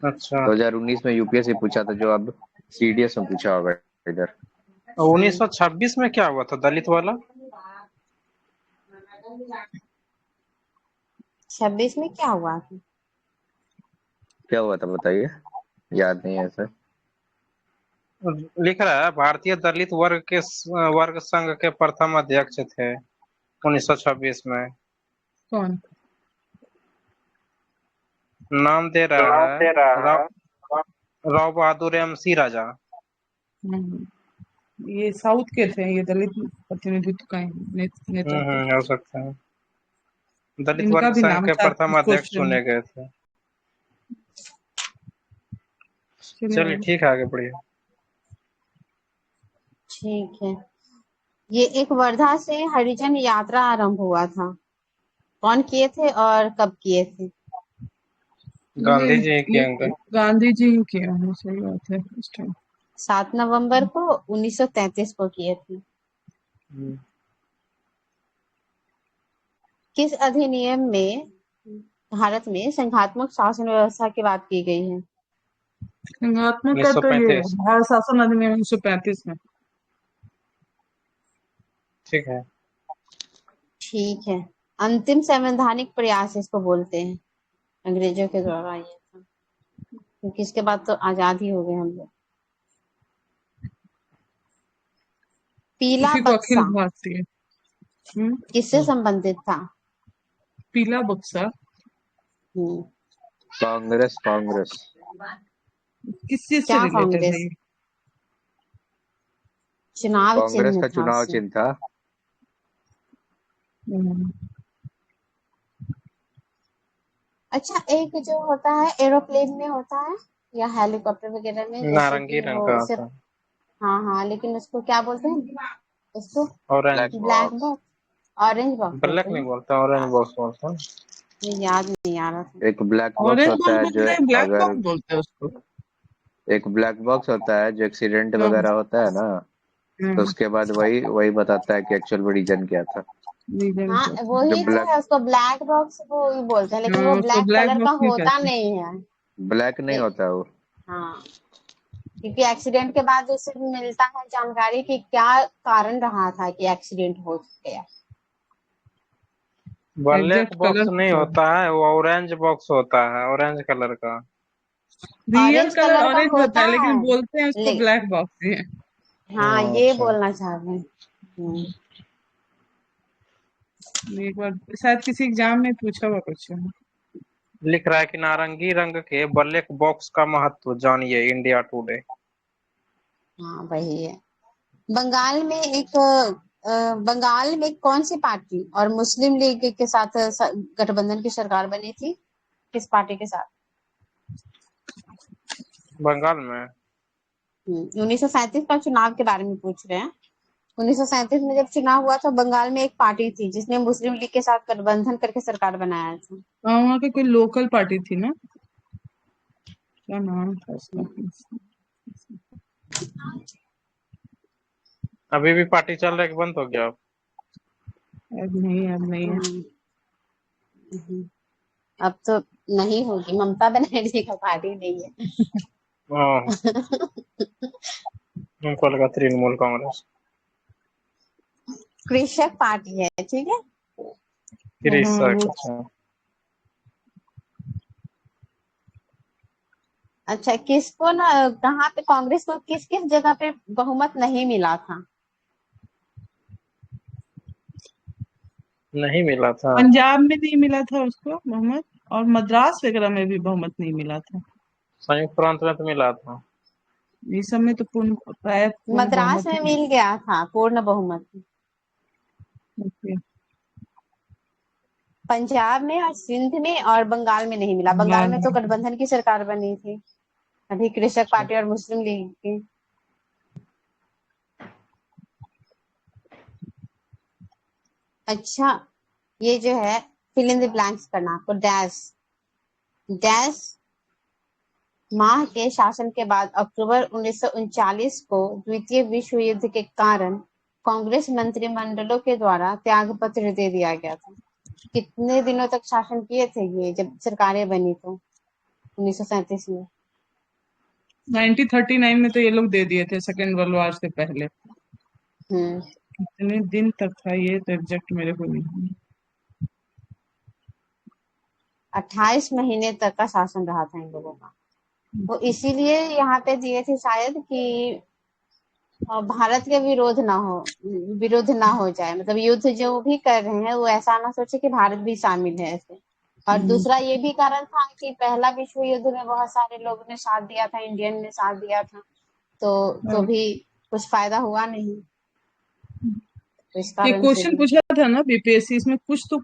अच्छा, 2019 में यूपीएससी पूछा था, जो अब सीडीएस में पूछा होगा इधर। 1926 में क्या हुआ था दलित वाला? 26 में क्या हुआ था? क्या हुआ था बताइए, याद नहीं है सर। लिख रहा है भारतीय दलित वर्ग संघ के प्रथम अध्यक्ष थे 1926 में। कौन? नाम दे रहा है राव बहादुर एमसी राजा। ये साउथ के थे, ये दलित प्रतिनिधित्व का नेता थे। हो सकता है। दलित इनका वर्ग भी संघ नाम के था प्रथम अध्यक्ष क्वेश्चन में। चुने गए थे। चलिए चलिए ठीक है, आगे बढ़िए। ठीक है। ये एक वर्धा से हरिजन यात्रा आरंभ हुआ था, कौन किए थे और कब किए थे? गांधी जी की ये अंक। गांधी जी ही किया है, सही बात है उस टाइम। 7 नवंबर को 1933 को किए थे। किस अधिनियम में भारत में संघात्मक शासन व्यवस्था की बात की गई है? संघात्मक का तो ये 1935। भारत शासन अधिनियम 1935 में। ठीक है। ठीक है। अंतिम संवैधानिक प्रयास इसको बोलते हैं, अंग्रेजों के द्वारा ये था, क्योंकि इसके बाद तो आजाद ही हो गए हम लोग। पीला इसी को अखिल बक्सा भारतीय किससे संबंधित था? पीला बक्सा हम्म, कांग्रेस कांग्रेस किस चीज से क्या रिलेटेड है कांग्रेस? ये? चुनाव कांग्रेस चिन्ह का था चुनाव उसमें। चिन्ह था। हम्म, अच्छा, एक जो होता है एरोप्लेन में होता है या हेलीकॉप्टर वगैरह में, जैसे नारंगी कि रंग वो का उसे, था। हाँ हाँ, लेकिन उसको क्या बोलते हैं? उसको black orange. Black box. Box, orange box black बोलते नहीं हैं। बोलता, ऑरेंज बॉक्स बोलता। मुझे याद नहीं आ रहा था। एक ब्लैक बॉक्स ऑरेंज होता बॉक्स है जो, बोलते हैं, ब्लैक अगर बॉक्स बोलते हैं उसको। एक ब्लैक बॉक्स होता है जो एक्सीडेंट हाँ वगैरह होता है ना, तो हाँ, उसके बाद वही वही बताता है कि एक्चुअल में रीजन क्या था। रीजन हाँ, क्या था। जो वही तो ब्लैक है, उसको ब्लैक बॉक्स वो ही बोलते हैं, लेकिन वो हाँ, उसको ब्लैक ब्लैक कलर का बॉक्स ही होता कहते हैं। नहीं है। ब्लैक नहीं ले- होता वो। हाँ, क्योंकि एक्सीडेंट के बाद उसे मिलता है जानकारी कि क्या कारण रहा था कि एक्सीडेंट हो गया। ब्लैक एग्जैक्ट बॉक्स कलर नहीं होता है, वो ऑरेंज बॉक्स होता है, ऑरेंज कलर का। रियल ऑरेंज कलर कलर का ऑरेंज होता होता है, है, लेकिन बोलते हैं उसको ले, ब्लैक बॉक्स ही है। हाँ, ये अच्छा। बोलना चाह रहे हैं। एक बार शायद किसी एग्जाम में पूछा हुआ कुछ है। लिख रहा है कि नारंगी रंग के ब्लैक बॉक्स का महत्व जानिए, इंडिया टुडे। हाँ, वही है। बंगाल में एक बंगाल में कौन सी पार्टी और मुस्लिम लीग के साथ गठबंधन की सरकार बनी थी? किस पार्टी के साथ? बंगाल में 1937 का चुनाव के बारे में पूछ रहे हैं। 1937 में जब चुनाव हुआ तो बंगाल में एक पार्टी थी जिसने मुस्लिम लीग के साथ गठबंधन करके सरकार बनाया था। वहाँ की कोई लोकल पार्टी थी ना, क्या नाम था उसका? अभी भी पार्टी चल रहा है कि बंद हो गया? अब नहीं है। अब तो नहीं होगी, ममता बनर्जी का पार्टी नहीं है। हाँ, हमको लगा तृणमूल कांग्रेस। कृषक पार्टी है, ठीक है। कृषक, अच्छा। अच्छा, किसको ना कहाँ पे कांग्रेस को किस किस जगह पे बहुमत नहीं मिला था? नहीं मिला था। पंजाब में नहीं मिला था उसको बहुमत, और मद्रास वगैरह में भी बहुमत नहीं मिला था। संयुक्त प्रांत में तो मिला था। इस सब में तो प्राय पूर्ण मद्रास बहुमत में है। मिल गया था पूर्ण बहुमत। ओके। पंजाब में और सिंध में और बंगाल में नहीं मिला। बंगाल में तो गठबंधन की सरकार बनी थी अभी, कृषक पार्टी और मुस्लिम लीग की। अच्छा, ये जो है फिल इन द ब्लैंक्स करना आपको। डैश माह के शासन के बाद अक्टूबर 1939 को द्वितीय विश्व युद्ध के कारण कांग्रेस मंत्रिमंडलों के द्वारा त्याग पत्र दे दिया गया था। कितने दिनों तक शासन किए थे ये जब सरकारें बनी तो 1937 में? 1939 में तो ये लोग दे दिए थे, सेकेंड वर्ल्ड वॉर से पहले। कितने दिन तक था ये तो एग्जैक्ट मेरे को नहीं। 28 महीने तक का शासन रहा था इन लोगों का। वो इसीलिए यहाँ पे दिए थे शायद कि भारत के विरोध ना हो जाए, मतलब युद्ध जो भी कर रहे हैं वो ऐसा ना सोचे कि भारत भी शामिल है ऐसे। और दूसरा ये भी कारण था कि पहला विश्व युद्ध में बहुत सारे लोगों ने साथ दिया था, इंडियन ने साथ दिया था, तो भी कुछ फायदा हुआ नहीं, तो इस ये कारण से क्वेश्चन भी। पूछा था ना बीपीएससी, इसमें कुछ तो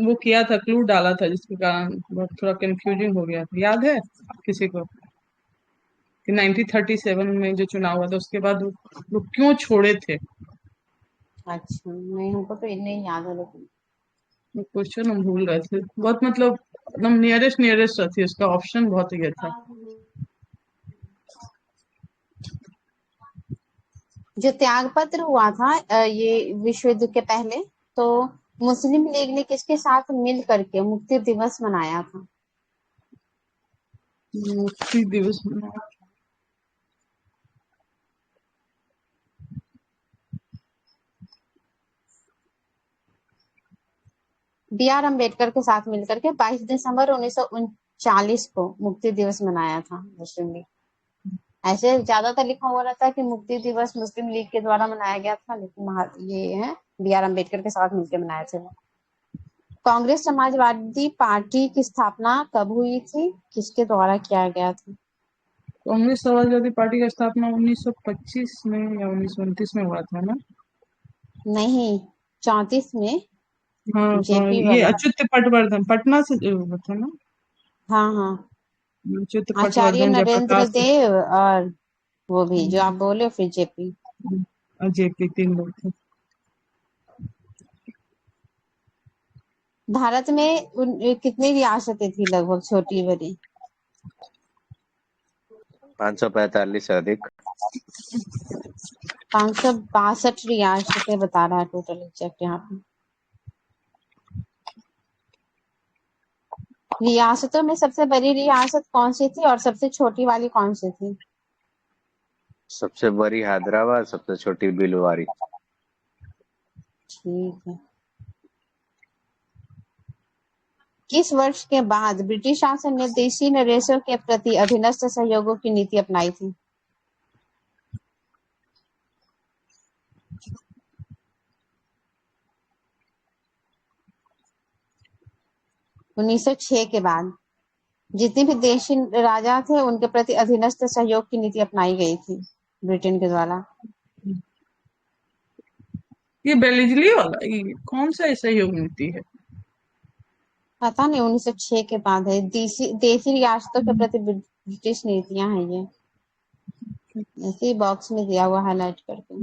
वो किया था, क्लू डाला था, जिसके कारण बहुत थोड़ा कंफ्यूजिंग हो गया था। याद है किसी को कि 1937 में जो चुनाव हुआ था उसके बाद वो क्यों छोड़े थे? अच्छा, नहीं हमको तो नहीं याद है, लेकिन क्वेश्चन हम भूल रहे थे बहुत, मतलब एकदम नियरेस्ट थी, उसका ऑप्शन बहुत ये था। जो त्याग पत्र हुआ था ये विश्व युद्ध के पहले, तो मुस्लिम लीग ने किसके साथ मिल करके मुक्ति दिवस मनाया था? मुक्ति दिवस में बी आर अम्बेडकर के साथ मिलकर के 22 दिसंबर 1939 को मुक्ति दिवस मनाया था मुस्लिम लीग। ऐसे ज्यादातर लिखा हुआ रहता है कि मुक्ति दिवस मुस्लिम लीग के द्वारा मनाया गया था, लेकिन ये है बी आर अम्बेडकर के साथ मिलकर मनाया था। कांग्रेस समाजवादी पार्टी की स्थापना कब हुई थी, किसके द्वारा किया गया था? कांग्रेस समाजवादी पार्टी का स्थापना 1925 में या 1929 में हुआ था ना? नहीं, 34 में हाँ, जेपी ये वाला। अच्युत पटवर्धन पटना से जो हुआ था ना? हाँ हाँ, अच्युत आचार्य पटवर्धन, नरेंद्र जयप्रकाश देव और वो भी जो आप बोले फिर जेपी। जेपी, 3 लोग थे। भारत में कितनी रियासतें थी लगभग छोटी बड़ी? 545 से अधिक। 562 रियासतें बता रहा है टोटल एग्जैक्ट यहाँ पे। रियासतों में सबसे बड़ी रियासत कौन सी थी और सबसे छोटी वाली कौन सी थी? सबसे बड़ी हैदराबाद, सबसे छोटी भिलवाड़ी। ठीक है। किस वर्ष के बाद ब्रिटिश शासन ने देशी नरेशों के प्रति अधीनस्थ सहयोगों की नीति अपनाई थी? 1906 के बाद जितने भी देशी राजा थे उनके प्रति अधीनस्थ सहयोग की नीति अपनाई गई थी ब्रिटेन के द्वारा। ये बेलिजली वाला ये कौन सा सहयोग नीति है? पता नहीं 1906 के बाद है। देसी देसी रियासतों के प्रति ब्रिटिश नीतियां हैं ये, इसी बॉक्स में दिया हुआ हाईलाइट करके।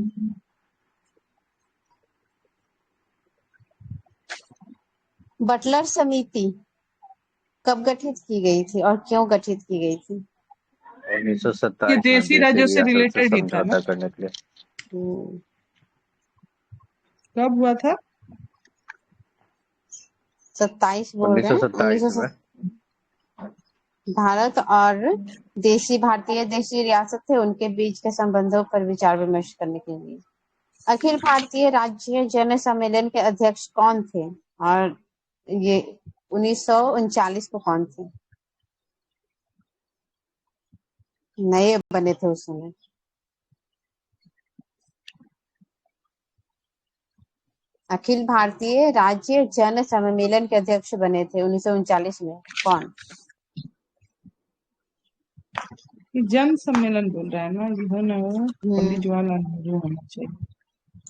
बटलर समिति कब गठित की गई थी और क्यों गठित की गई थी? 1927 ये में देसी देसी राज्यों से रियासत से रिलेटेड ही था ना? समझौता करने के लिए। कब हुआ था? 27 बोल रहे हैं 1927 में। भारत और भारतीय देशी रियासत थे उनके बीच के संबंधों पर विचार विमर्श करने के लिए। अखिल भारतीय राज्य जन सम्मेलन के अध्यक्ष कौन थे और ये 1939 को कौन थे? नए बने थे उस समय। अखिल भारतीय राज्य जन सम्मेलन के अध्यक्ष बने थे 1939 में, कौन? ये जन सम्मेलन बोल रहा है ना, ये हो ना हो पंडित जवाहरलाल नेहरू होना चाहिए।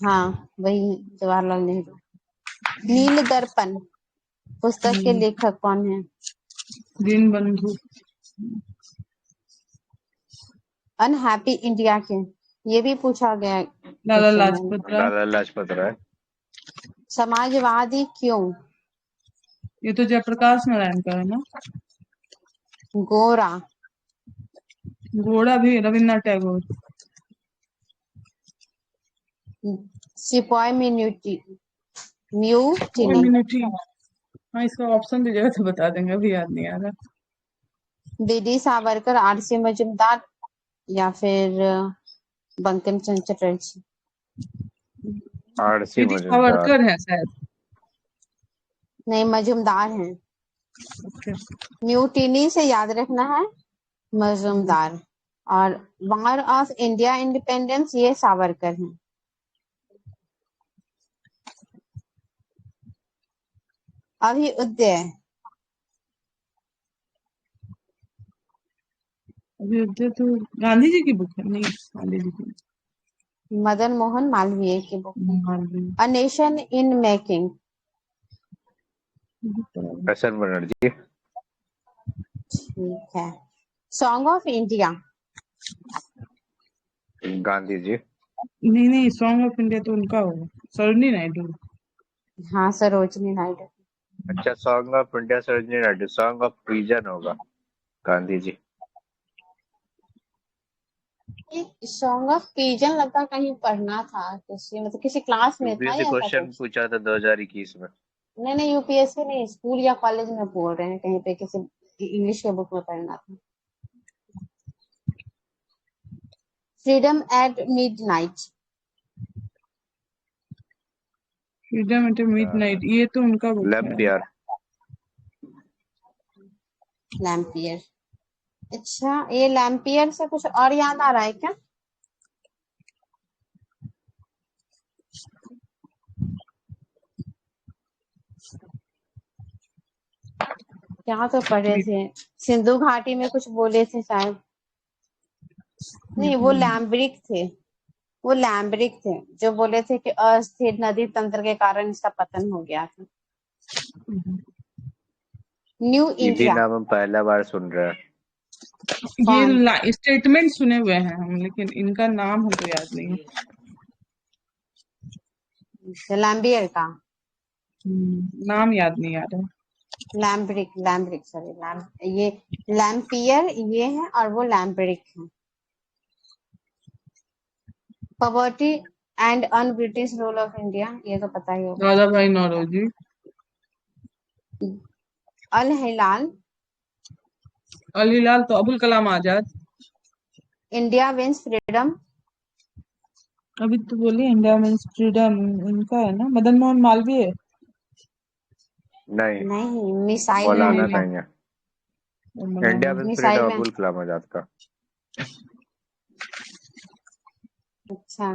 हाँ, वही जवाहरलाल नेहरू। नील दर्पण पुस्तक के लेखक कौन है? दीनबंधु। अनहैप्पी इंडिया के, ये भी पूछा गया। लाला लाजपत राय। लाला लाजपत राय। समाजवादी क्यों? ये तो जयप्रकाश नारायण का है ना। गोरा। घोड़ा भी रविन्द्रनाथ टैगोर। सिपाही म्यूटिनी। म्यूनिटी। हाँ, इसका ऑप्शन दीजिएगा तो बता देंगे, अभी याद नहीं आ रहा। बीडी सावरकर, आरसी मजूमदार या फिर बंकिम चंद्र चटर्जी? RC BD Majumdar. सावरकर है शायद। नहीं, मजूमदार हैं। म्यूटिनी से याद रखना है मजूमदार, और वॉर ऑफ इंडिया इंडिपेंडेंस ये सावरकर हैं। अभ्युदय अभ्युदय तो गांधी जी की बुक है। नहीं, गांधी जी की मदन मोहन मालवीय की बुक है। Malviya. A nation in making प्रसन्न बनर्जी। ठीक है। Song of India Gandhi ji. नहीं नहीं, सॉन्ग ऑफ इंडिया तो उनका होगा, सरोजिनी नायडू। हाँ, सरोजिनी नायडू। अच्छा, song of India Sarojini Naidu. Song of vision होगा Gandhi ji. Song of pigeon लगता कहीं पढ़ना था किसी, मतलब किसी क्लास में था यूपीएससी या ऐसा क्वेश्चन कुछ। पूछा था 2021 में। नहीं, यूपीएससी नहीं, स्कूल या कॉलेज में बोल रहे हैं, कहीं पे किसी इंग्लिश के बुक में पढ़ना था। Freedom at Midnight. Freedom at Midnight, ये तो उनका बुक है। लैम्पियर। लैम्पियर। अच्छा, ये लैम्पियर से कुछ और याद आ रहा है क्या? क्या तो पढ़े थे, सिंधु घाटी में कुछ बोले थे शायद। नहीं, वो लैम्ब्रिक थे। वो लैम्ब्रिक थे जो बोले थे कि अस्थिर नदी तंत्र के कारण इसका पतन हो गया था। न्यू ये भी इंडिया नाम हम पहला बार सुन रहे हैं। ये स्टेटमेंट सुने हुए हैं हम, लेकिन इनका नाम हमको याद नहीं है। लैम्बियर का नाम याद नहीं आ रहा। लैम्ब्रिक सॉरी, ये लैम्पियर ये है और वो लैम्ब्रिक है। Poverty and un British rule of India, ये तो पता ही होगा। दादा भाई नौरोजी। अल हिलाल। अल हिलाल तो Abul Kalam Azad. India wins freedom. अभी तो बोलिए, इंडिया मीन्स फ्रीडम इनका है ना, मदन मोहन मालवीय। नहीं, मिसाइल मौलाना मैन का। नहीं है। India wins missile freedom man. Abul Kalam Azad का। अच्छा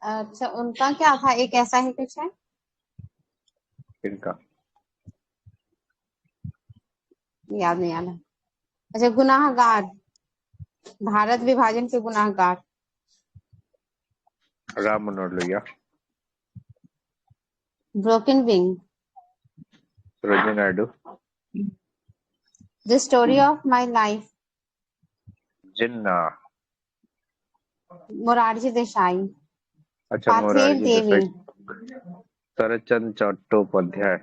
अच्छा, उनका क्या था, एक ऐसा ही कुछ है। इनका याद नहीं आ रहा। अच्छा, गुनाहगार, भारत विभाजन के गुनाहगार। Ram Manohar Lohia. Broken wing. Sarojini Naidu. The story of my life, Jinnah. Morarji Desai. अच्छा, Pather Morarji Devi, Desai. Saratchandra Chattopadhyay.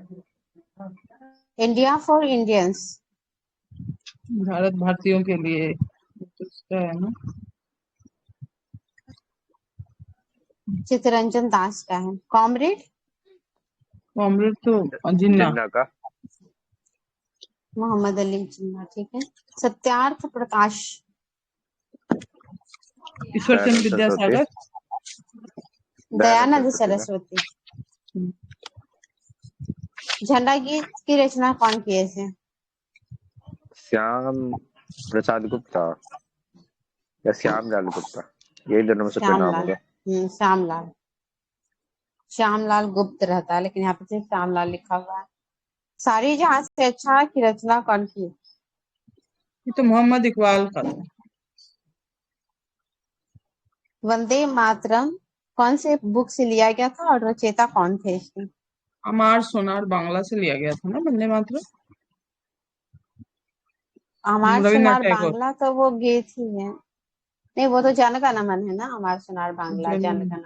India for Indians, Bharat भारतीयों के लिए तो इसका है ना। चित्तरंजन दास का है। कॉमरेड, कॉमरेड तो जिन्ना। जिन्ना का। मोहम्मद अली जिन्ना, ठीक है। सत्यार्थ प्रकाश, ईश्वर चंद्र दयानंद सरस्वती। विद्यासागर। दयानंद सरस्वती सरस्वती। झंडा गीत की रचना कौन किए थे? श्याम प्रसाद गुप्ता या श्यामलाल गुप्ता, यही दोनों में से कोई नाम श्यामलाल। होगा। श्यामलाल। श्यामलाल गुप्त रहता है, लेकिन यहाँ पे सिर्फ श्यामलाल लिखा हुआ है। सारी जहां से अच्छा की रचना कौन की? ये तो मोहम्मद इकबाल का था। वंदे मातरम कौन से बुक से लिया गया था और रचयिता कौन थे इसके? अमार सोनार बांग्ला से लिया गया था ना वंदे मातरम। अमार रविन्द्रनाथ सुनार टैगोर। बांग्ला तो वो गीत ही है। नहीं, वो तो जन गण मन है ना। अमार सुनार बांग्ला जन गण मन है,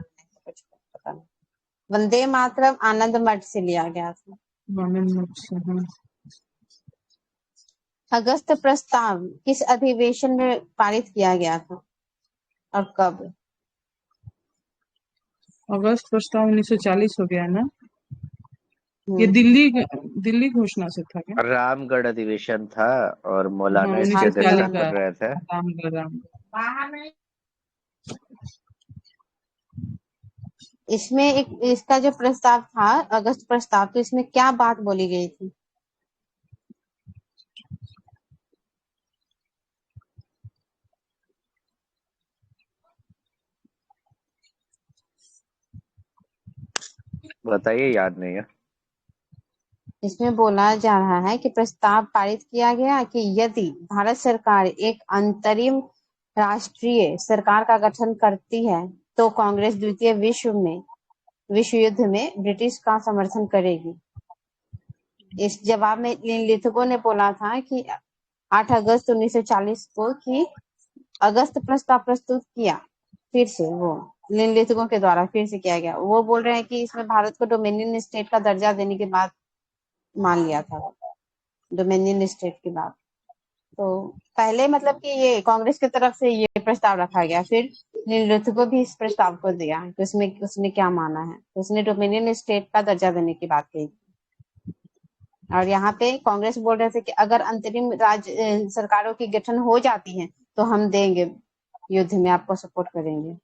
कुछ पता नहीं। वंदे मातरम आनंद मठ से लिया गया था। अगस्त प्रस्ताव किस अधिवेशन में पारित किया गया था और कब? अगस्त प्रस्ताव 1940 हो गया ना। ये हम्म, दिल्ली घोषणा से था क्या? रामगढ़ अधिवेशन था और हाँ, मौलाना इसके 1940 अध्यक्षता का कर रहे थे। रामगढ़। इसमें एक इसका जो प्रस्ताव था, अगस्त प्रस्ताव, तो इसमें क्या बात बोली गई थी? बताइए, याद नहीं है। इसमें बोला जा रहा है कि प्रस्ताव पारित किया गया कि यदि भारत सरकार एक अंतरिम राष्ट्रीय सरकार का गठन करती है तो कांग्रेस द्वितीय विश्व युद्ध में ब्रिटिश का समर्थन करेगी। इस जवाब में लिथगो ने बोला था कि 8 अगस्त 1940 को कि अगस्त प्रस्ताव प्रस्तुत किया, फिर से वो लिथगो के द्वारा फिर से किया गया। वो बोल रहे हैं कि इसमें भारत को डोमिनियन स्टेट का दर्जा देने के बाद मान लिया था, डोमिनियन स्टेट की बात। तो पहले मतलब कि ये कांग्रेस की तरफ से ये प्रस्ताव रखा गया, फिर नीलरथ को भी इस प्रस्ताव को दिया तो इसमें उसने क्या माना है, तो उसने डोमिनियन स्टेट का दर्जा देने की बात कही। और यहाँ पे कांग्रेस बोल रहे थे कि अगर अंतरिम राज्य सरकारों की गठन हो जाती है तो हम देंगे, युद्ध में आपको सपोर्ट करेंगे।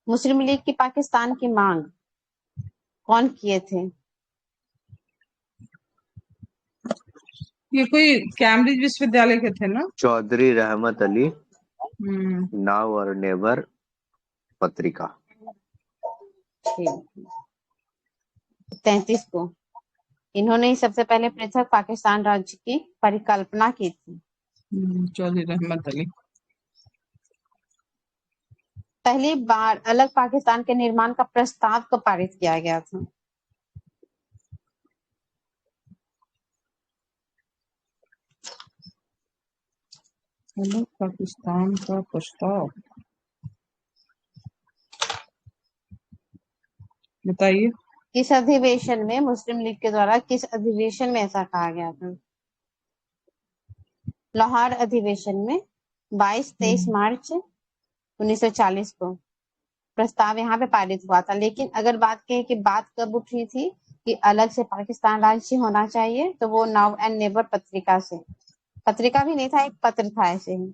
मुस्लिम लीग की पाकिस्तान की मांग कौन किए थे? ये कोई कैम्ब्रिज विश्वविद्यालय के थे ना। चौधरी रहमत अली। हम्म। नाउ और नेवर पत्रिका। 33 को इन्होंने ही सबसे पहले पृथक पाकिस्तान राज्य की परिकल्पना की थी। चौधरी रहमत अली। पहली बार अलग पाकिस्तान के निर्माण का प्रस्ताव को पारित किया गया था। अलग पाकिस्तान का प्रस्ताव बताइए। किस अधिवेशन में, मुस्लिम लीग के द्वारा किस अधिवेशन में ऐसा कहा गया था? लाहौर अधिवेशन में 22-23 मार्च 1940 को प्रस्ताव यहाँ पे पारित हुआ था। लेकिन अगर बात करें कि बात कब उठी थी कि अलग से पाकिस्तान राज्य होना चाहिए, तो वो नाउ एंड नेवर पत्रिका से, पत्रिका भी नहीं था, एक पत्र था ऐसे ही।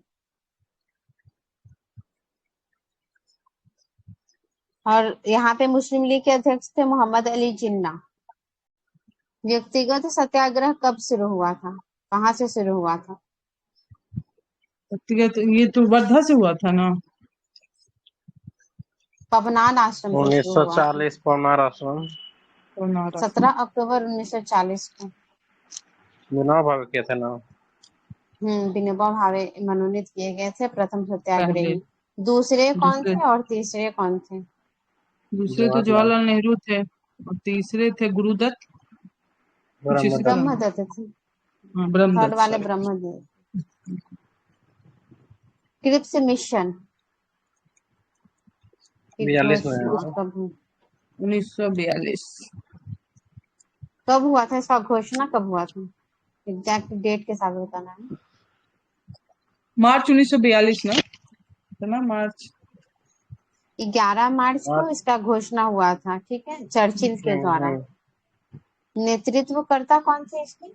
और यहाँ पे मुस्लिम लीग के अध्यक्ष थे मोहम्मद अली जिन्ना। व्यक्तिगत सत्याग्रह कब शुरू हुआ था, कहाँ से शुरू हुआ था? व्यक्तिगत ये तो वर्धा से हुआ था ना। पवनान आश्रम से शुरू हुआ था। 1940 पवनार आश्रम। 17 अक्टूबर 1940 को विनोबा भावे किए थे ना। विनोबा भावे मनोनीत किए गए थे प्रथम पहले सत्याग्रही। दूसरे कौन दूसरे थे और तीसरे कौन थे? दूसरे तो जवाहरलाल। जवाहरलाल नेहरू थे और तीसरे थे गुरुदत्त। कुछ इसी तरह में। ब्रह्मदत्त थे, हाँ थर्ड ब्रह्मदत्त, वाले सॉरी। ब्रह्मदत्त। क्रिप्स मिशन 42 में है। कब 1942। कब हुआ था इसका घोषणा, कब हुआ था? एग्जैक्ट डेट के साथ बताना है। मार्च 1942 में, है ना, मार्च। 11 मार्च को इसका घोषणा हुआ था, ठीक है, चर्चिल के द्वारा। नेतृत्व करता कौन थे इसके?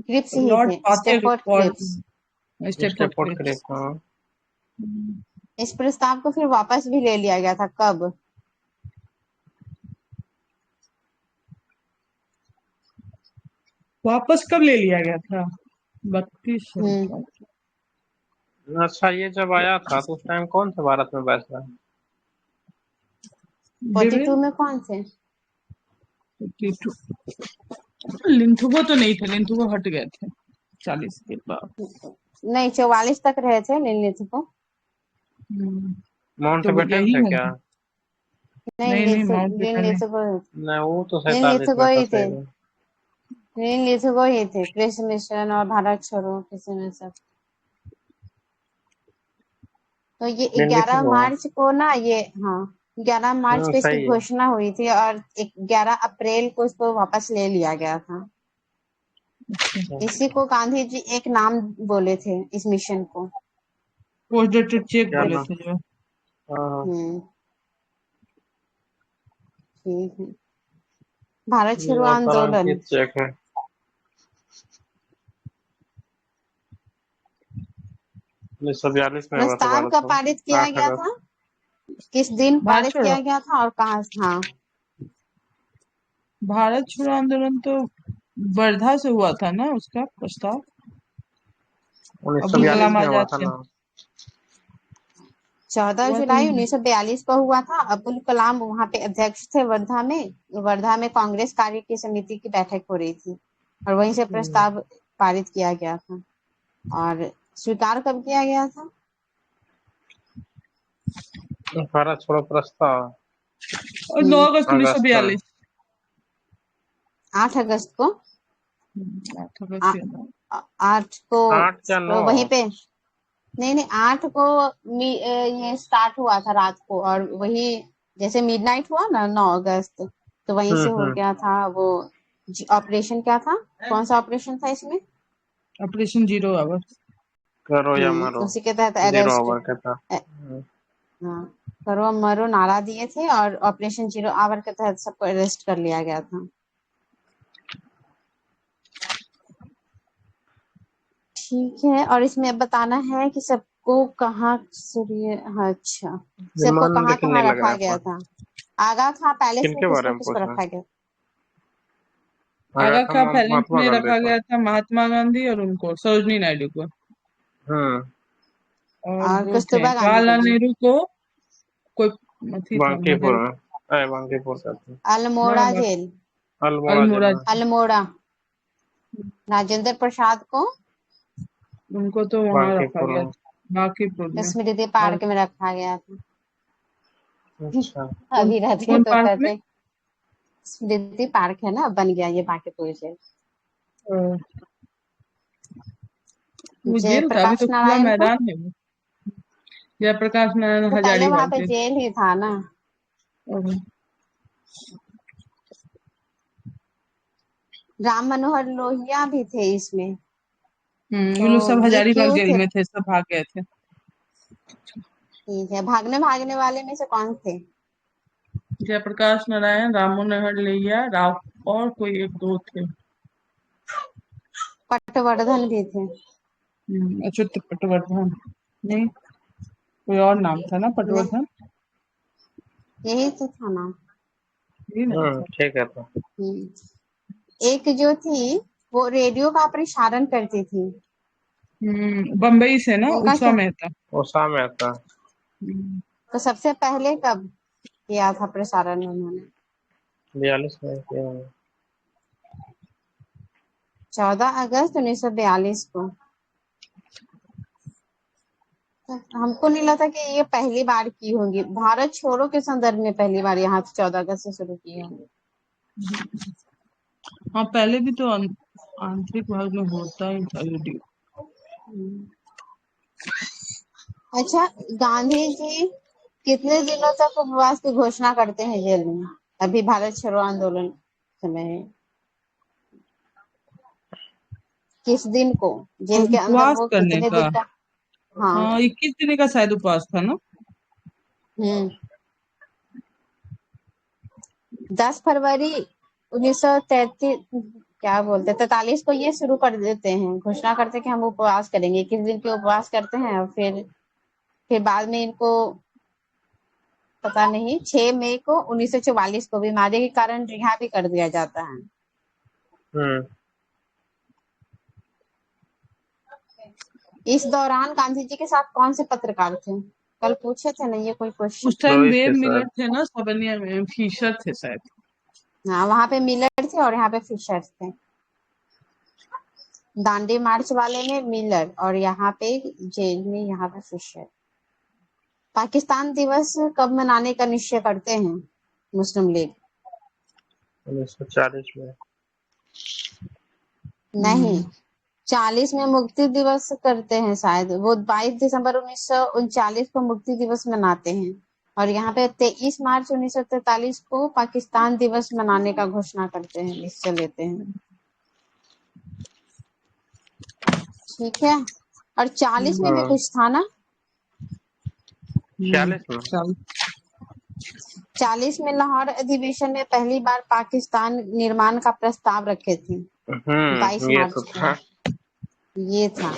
क्रिप्स ही लॉर्ड थे, फातेह Stafford Cripps. Stafford Stafford Cripps. Cripps, हाँ। इस प्रस्ताव को फिर वापस भी ले लिया गया था, कब? वापस कब ले लिया गया था? 32। अच्छा, ये जब आया था तो उस टाइम कौन सा भारत में बैठा? 42 में कौन थे? 42 लिंथुगो तो नहीं थे, लिंथुगो हट गए थे 40 के बाद। नहीं, 44 तक रहे थे लिनलिथ को। तो माउंटबेटन यही थे है। क्या? नहीं, नहीं माउंटबेटन लिनलिथ को, नहीं, वो तो लिनलिथ 47 को में था ही थे, शायद। लिनलिथ को ही थे। क्रिप्स मिशन और भारत छोड़ो किसी में सब। तो ये दिल्ली से 11 हुआ। मार्च को ना, ये, हाँ, 11 मार्च को इसकी सही है। घोषणा हुई थी और 11 अप्रैल को इसको वापस ले लिया गया था। इसी को गांधी जी एक नाम बोले थे इस मिशन को। पोस्ट डेटेड चेक क्या बोले नाम? थे जो। हाँ, ठीक है। भारत ये छोड़ो आंदोलन औपरांकित चेक है। 1942 में हुआ था प्रस्ताव भारत कब में। पारित किया 8 गया अगस्त। था? किस दिन भारत पारित छोड़ो, किया गया था और कहाँ? हाँ, भारत छोड़ो आंदोलन तो वर्धा से हुआ था ना, उसका प्रस्ताव। अब्दुल 1942 कलाम में हुआ आजाद था थे। ना। 14 हुआ तो जुलाई 1942 को हुआ था। अब्दुल कलाम वहां पे अध्यक्ष थे वर्धा में। वर्धा में कांग्रेस कार्य की समिति की बैठक हो रही थी और वहीं से प्रस्ताव पारित किया गया था। और स्वीकार कब किया गया था? भारत छोड़ो प्रस्ताव और 9 अगस्त अगस्त में। 1942। 8 अगस्त को। 8 अगस्त के ना। 8 को 8 या 9? तो वहीं पे, नहीं, 8 को ये स्टार्ट हुआ था रात को, और वही जैसे मिडनाइट हुआ ना 9 अगस्त, तो वहीं से हो गया था वो। ऑपरेशन क्या था, कौन सा ऑपरेशन था इसमें? Operation 0 hour. करो या मरो। उसी के तहत 0 अरेस्ट, ओवर का था। हाँ, करो मरो नारा दिए थे और ऑपरेशन 0 आवर के तहत सबको अरेस्ट कर लिया गया था। ठीक है, और इसमें अब बताना है कि सबको कहाँ सूर्य, अच्छा, सबको मन कहाँ लेकिन कहाँ नहीं लग रखा रहा गया है। था? आगा खां पैलेस में किनके बारे किसको में किसको पूछा? रखा गया? आगा आगा खां खां पैलेस महात्मा में गांधी रखा को। गया था महात्मा गांधी और उनको सरोजनी नायडू को। और और वो थे कस्तूरबा गांधी को जवाहरलाल भी। नेहरू को कोई अथी था, बांकीपुर मदर। में। बांकीपुर का था। Almora jail, Almora jail Almora. में। अल्मोड़ा। राजेंद्र प्रसाद को उनको तो वहां रखा बांकीपुर गया में। था, बांकीपुर में। स्मृति और पार्क में रखा गया था। अच्छा। कौन अभी रहते कौन तो पार्क में? कहते स्मृति पार्क है ना, बन गया ये बांकीपुर जेल। वो जेल था, अभी जयप्रकाश तो खुला नारायण को मैदान है वो। जयप्रकाश नारायण तो पहले वहां हजारीबाग पे जेल। जेल ही था ना। और राम मनोहर लोहिया भी थे इसमें। वो लोग सब तो ये हजारीबाग क्यों जेल थे? में थे, सब भाग गए थे। ठीक है, भागने भागने वाले में से कौन थे? जयप्रकाश नारायण, राम मनोहर लोहिया, राव और कोई एक दो थे। पटवर्धन भी थे। अच्युत पटवर्धन नहीं, कोई और नाम था ना, नहीं, पटवर्धन। यही तो था ना। यही नाम था। ठीक है तो। एक जो थी वो रेडियो का प्रसारण करती थी। बम्बई से ना, उनका उषा क्या? मेहता। उषा मेहता। तो सबसे पहले कब किया था प्रसारण उन्होंने? 42 में किया है। 14 अगस्त 1942 को। हमको नहीं लगता कि ये पहली बार की होंगी। भारत छोड़ो के संदर्भ में पहली बार यहाँ 14 अगस्त से शुरू की होंगी। हाँ, पहले भी तो आंतरिक भाग में होता ही था वीडियो। अच्छा, गांधी जी कितने दिनों तक उपवास की घोषणा करते हैं जेल में? अभी भारत छोड़ो आंदोलन समय है, किस दिन को जेल के अंदर उपवास वो करने कितने का, दिन का? हाँ। हाँ 21 दिन का शायद उपवास था ना। 10 फरवरी 1933 क्या बोलते 43 को ये शुरू कर देते हैं, घोषणा करते हैं कि हम उपवास करेंगे। किस दिन के उपवास करते हैं और फिर बाद में इनको पता नहीं 6 मई को 1944 को बीमारी के कारण रिहा भी कर दिया जाता है। इस दौरान गांधी जी के साथ कौन से पत्रकार थे? कल पूछे थे ना ये कोई क्वेश्चन। उस टाइम रोहित वेब थे मिलर सर। थे ना, सबनिया में फिशर थे शायद। हाँ, वहां पे मिलर थे और यहाँ पे फिशर थे। दांडी मार्च वाले में मिलर और यहाँ पे जेल में यहाँ पे फिशर। पाकिस्तान दिवस कब मनाने का निश्चय करते हैं मुस्लिम लीग? 1940 में। नहीं, 40 में मुक्ति दिवस करते हैं शायद। वो 22 दिसंबर 1939 को मुक्ति दिवस मनाते हैं और यहाँ पे 23 मार्च 1943 को पाकिस्तान दिवस मनाने का घोषणा करते हैं, निश्चय लेते हैं। ठीक है। और 40 में भी कुछ था ना? 46 में। 40 में लाहौर अधिवेशन में पहली बार पाकिस्तान निर्माण का प्रस्ताव रखे थे 22 ये मार्च तो को। था। ये था।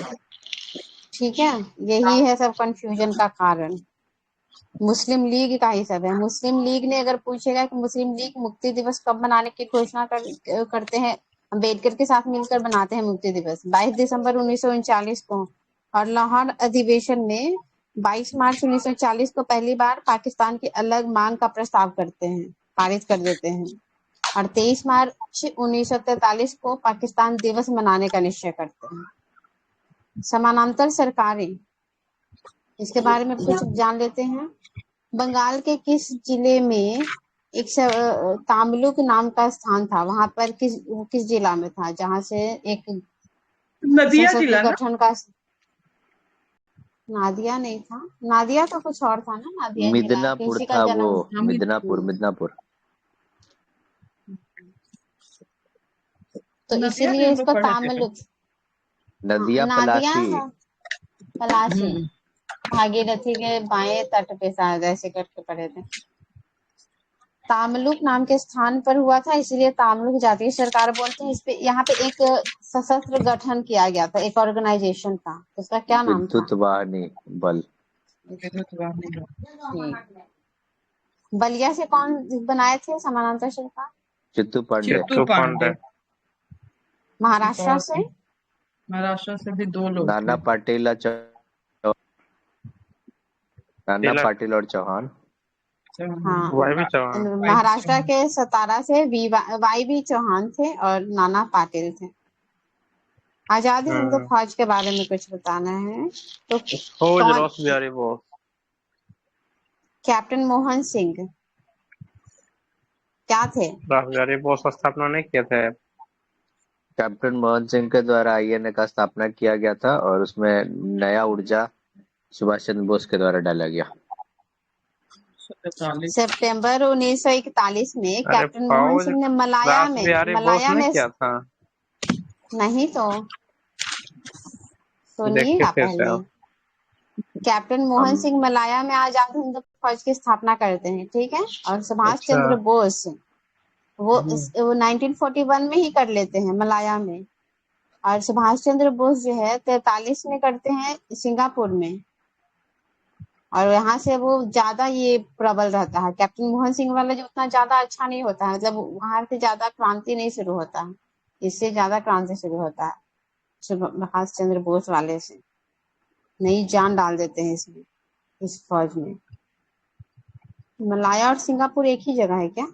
ठीक है, यही है सब कंफ्यूजन का कारण। मुस्लिम लीग का ही सब है। मुस्लिम लीग ने अगर पूछेगा कि मुस्लिम लीग मुक्ति दिवस कब मनाने की घोषणा करते हैं, अम्बेडकर के साथ मिलकर बनाते हैं मुक्ति दिवस 22 दिसंबर 1939 को। और लाहौर अधिवेशन में 22 मार्च 1940 को पहली बार पाकिस्तान की अलग मांग का प्रस्ताव करते हैं, पारित कर देते हैं। और 23 मार्च 1943 को पाकिस्तान दिवस मनाने का निश्चय करते हैं। समानांतर सरकारें, इसके बारे में कुछ जान लेते हैं। बंगाल के किस जिले में एक तामलुक नाम का स्थान था? वहां पर किस जिला में था जहां से एक नदिया संसदीय जिला ना? गठन का? नादिया नहीं था, नादिया तो कुछ और था ना। नादिया जिला मिदनापुर किसी का था जन्म। वो, मिदनापुर। तो नदिया भी इसीलिए हम लोग इसको पढ़े थे। तामलुक। नदिया नादिया पलासी। है, पलासी भागीरथी के बाएं तट पे शायद ऐसे करके पढ़े थे। तामलुक नाम के स्थान पर हुआ था, इसलिए तामलुक जातीय सरकार बोलते हैं। इस पे यहाँ पे एक सशस्त्र गठन किया गया था, एक ऑर्गेनाइजेशन था, उसका क्या नाम था? विद्युत वाहिनी बल। बलिया से कौन बनाए थे समानांतर सरकार? चित्तू पांडे। चित्तू पांडे। महाराष्ट्र से? महाराष्ट्र से भी 2 लोग नाना थे। पाटिल और चौहान। हाँ, वाई भी चौहान। महाराष्ट्र के सतारा से वाई बी चौहान थे और नाना पाटिल थे। आजाद हिंद फौज के बारे में कुछ बताना है तो फौज रास बिहारी बोस। कैप्टन मोहन सिंह क्या थे? रास बिहारी बोस स्थापना नहीं किए थे। कैप्टन मोहन सिंह के द्वारा आईएनए का स्थापना किया गया था और उसमें नया ऊर्जा सुभाष चंद्र बोस के द्वारा डाला गया। सितंबर 1941 में कैप्टन मोहन सिंह ने मलाया में किया था। नहीं तो सुनिएगा पहले। कैप्टन मोहन सिंह मलाया में आजाद हिंद फौज की स्थापना करते हैं, ठीक है। और सुभाष चंद्र बोस वो 1941 में ही कर लेते हैं मलाया में। और सुभाष चंद्र बोस जो है 43 में करते हैं सिंगापुर में। और यहाँ से वो ज्यादा ये प्रबल रहता है। कैप्टन मोहन सिंह वाला जो उतना ज्यादा अच्छा नहीं होता है, मतलब वहां से ज्यादा क्रांति नहीं शुरू होता है, इससे ज्यादा क्रांति शुरू होता है सुभाष चंद्र बोस वाले से। नई जान डाल देते हैं इसमें, इस फौज में। मलाया और सिंगापुर एक ही जगह है क्या?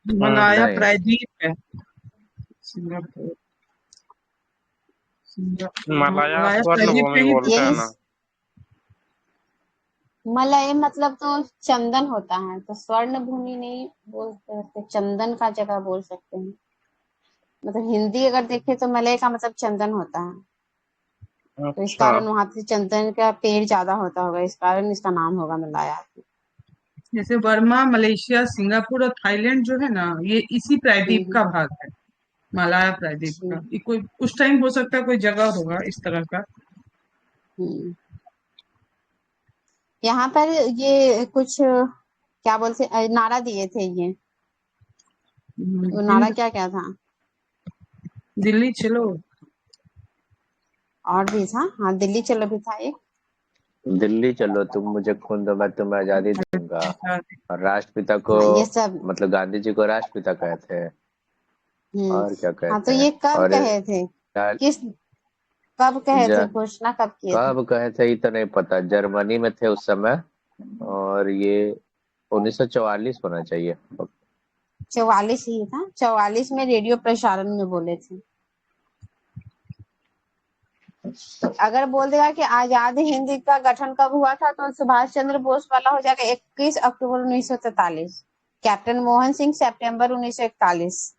मलाया प्रायद्वीप है। सिंगापुर मलाया स्वर्ण भूमि बोलते हैं ना। मलय मतलब तो चंदन होता है, तो स्वर्ण भूमि नहीं बोल सकते, चंदन का जगह बोल सकते हैं। मतलब हिंदी अगर देखे तो मलय का मतलब चंदन होता है, तो इस अच्छा। कारण वहां पे चंदन का पेड़ ज्यादा होता होगा, इस कारण इसका नाम होगा मलाया। जैसे वर्मा, मलेशिया, सिंगापुर और थाईलैंड जो है ना, ये इसी प्रायद्वीप हम्म का भाग है। मलाया प्रायद्वीप हम्म का। ये कोई उस टाइम हो सकता है, कोई जगह होगा इस तरह का। हम्म। यहाँ पर ये कुछ क्या बोलते नारा दिए थे ये, वो नारा हिंद, क्या क्या था? दिल्ली चलो। और भी था, हाँ दिल्ली चलो भी था एक। दिल्ली चलो, तुम मुझे खून दो, मैं तुम्हें आजादी दूंगा। और राष्ट्रपिता को, हाँ ये सब। मतलब गांधी जी को राष्ट्रपिता कहते हैं। हम्म। और क्या हाँ कहते तो हैं? ये कब और कहे थे, किस, कब कहे थे, घोषणा कब किए थे? कब कहे थे ये तो नहीं पता, जर्मनी में थे उस समय। और ये 1944 होना चाहिए। 44 ही था, 44 में रेडियो प्रसारण में बोले थे। अगर बोल देगा कि आजाद हिंद का गठन कब हुआ था, तो सुभाष चंद्र बोस वाला हो जाएगा 21 अक्टूबर 1943। कैप्टन मोहन सिंह सितंबर 1941।